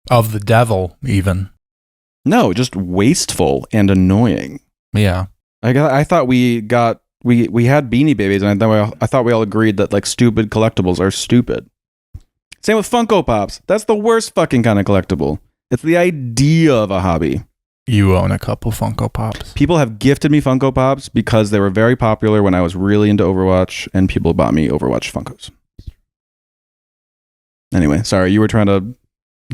Of the devil, even. No, just wasteful and annoying. Yeah. I thought we had Beanie Babies, and I thought we all agreed that like stupid collectibles are stupid. Same with Funko Pops. That's the worst fucking kind of collectible. It's the idea of a hobby. You own a couple Funko Pops. People have gifted me Funko Pops because they were very popular when I was really into Overwatch, and people bought me Overwatch Funkos. Anyway, sorry, you were trying to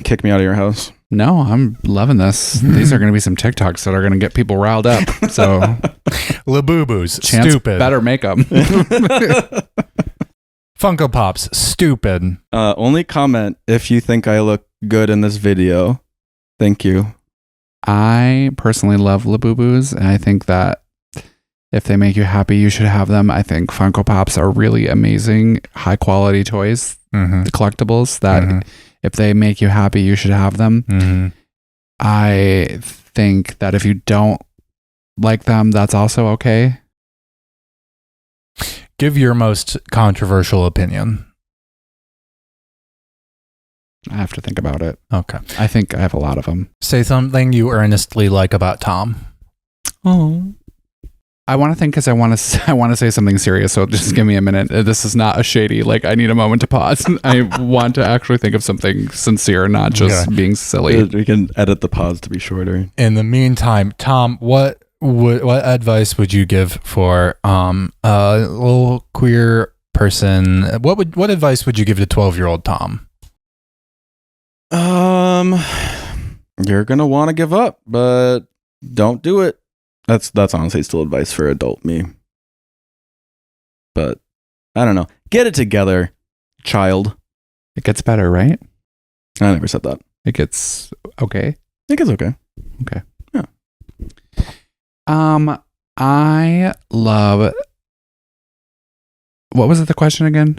kick me out of your house. No, I'm loving this. These are going to be some TikToks that are going to get people riled up. So Labubu's, Chance stupid. better make them. Funko Pops, stupid. Only comment if you think I look good in this video. Thank you. I personally love Labubus, and I think that if they make you happy, you should have them. I think Funko Pops are really amazing, high quality toys, Mm-hmm. collectibles that Mhm. if they make you happy, you should have them. Mm-hmm. I think that if you don't like them, that's also okay. Give your most controversial opinion. I have to think about it. Okay. I think I have a lot of them. Say something you earnestly like about Thom. Oh. I want to think because I want to say something serious. So just give me a minute. This is not a shady. Like I need a moment to pause. I want to actually think of something sincere, not just being silly. We can edit the pause to be shorter. In the meantime, Tom, what advice would you give for a little queer person? What advice would you give to 12-year-old Tom? You're gonna want to give up, but don't do it. That's honestly still advice for adult me. But I don't know. Get it together, child. It gets better, right? I never said that. It gets okay. I think it's okay. Okay. Yeah. I love. What was the question again?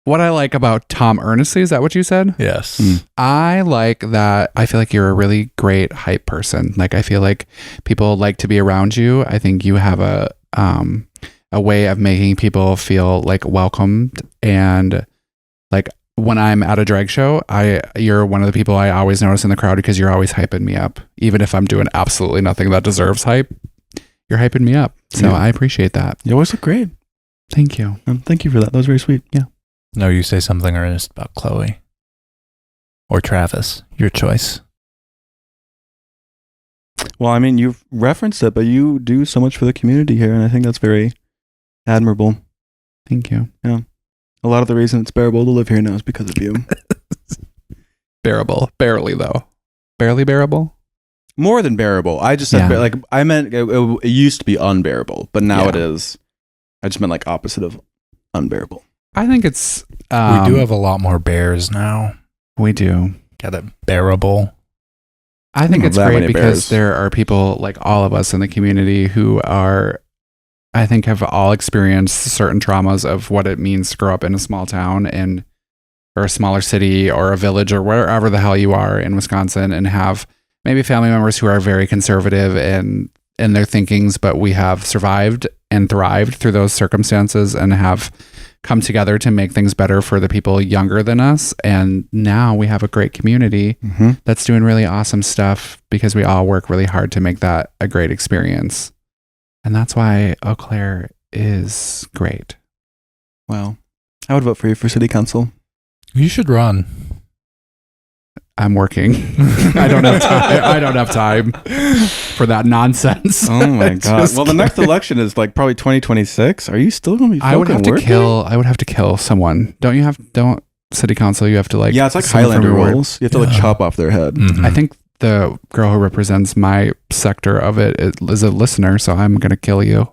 What I like about Tom Earnestly, is that what you said? Yes. I like that. I feel like you're a really great hype person. Like I feel like people like to be around you. I think you have a way of making people feel like welcomed, and like when I'm at a drag show, you're one of the people I always notice in the crowd because you're always hyping me up. Even if I'm doing absolutely nothing that deserves hype, you're hyping me up. So I appreciate that. You always look great. Thank you. Thank you for that. That was very sweet. Yeah. No, you say something earnest about Chloe or Travis. Your choice. Well, I mean, you've referenced it, but you do so much for the community here, and I think that's very admirable. Thank you. Yeah. A lot of the reason it's bearable to live here now is because of you. Bearable. Barely, though. Barely bearable? More than bearable. I just said, like, I meant it used to be unbearable, but now it is. I just meant like opposite of unbearable. I think it's... we do have a lot more bears now. We do. Got it bearable. I think it's great because there are people like all of us in the community who are, I think, have all experienced certain traumas of what it means to grow up in a small town or a smaller city or a village or wherever the hell you are in Wisconsin, and have maybe family members who are very conservative in their thinkings, but we have survived and thrived through those circumstances and have come together to make things better for the people younger than us. And now we have a great community that's doing really awesome stuff because we all work really hard to make that a great experience. And that's why Eau Claire is great. Wow. I would vote for you for city council. You should run. I'm working. I don't have time for that nonsense. Oh my god! Well, the next election is like probably 2026. Are you still going to be? I would have to kill someone. Don't city council? You have to like. Yeah, it's like Highlander rules. You have to like chop off their head. Mm-hmm. I think the girl who represents my sector of it is a listener, so I'm gonna kill you.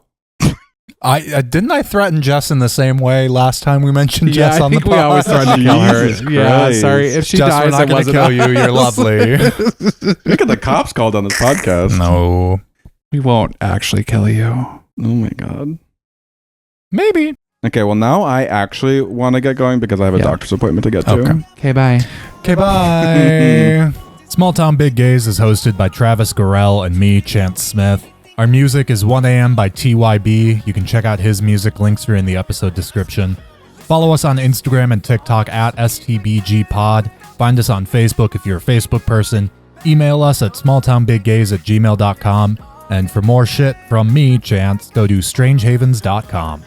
I didn't I threaten Jess in the same way last time we mentioned Jess on the podcast? We always threaten to kill her. Yeah, sorry. If she Jess, dies, we're not going to kill you. You're lovely. We get the cops called on this podcast. No. We won't actually kill you. Oh my god. Maybe. Okay, well now I actually want to get going because I have a doctor's appointment to get to. Okay, bye. Okay, bye. Small Town Big Gays is hosted by Travis Gorell and me, Chance Smith. Our music is 1am by TYB. You can check out his music. Links are in the episode description. Follow us on Instagram and TikTok at STBG Pod. Find us on Facebook if you're a Facebook person. Email us at smalltownbiggays@gmail.com. And for more shit from me, Chance, go to strangehavens.com.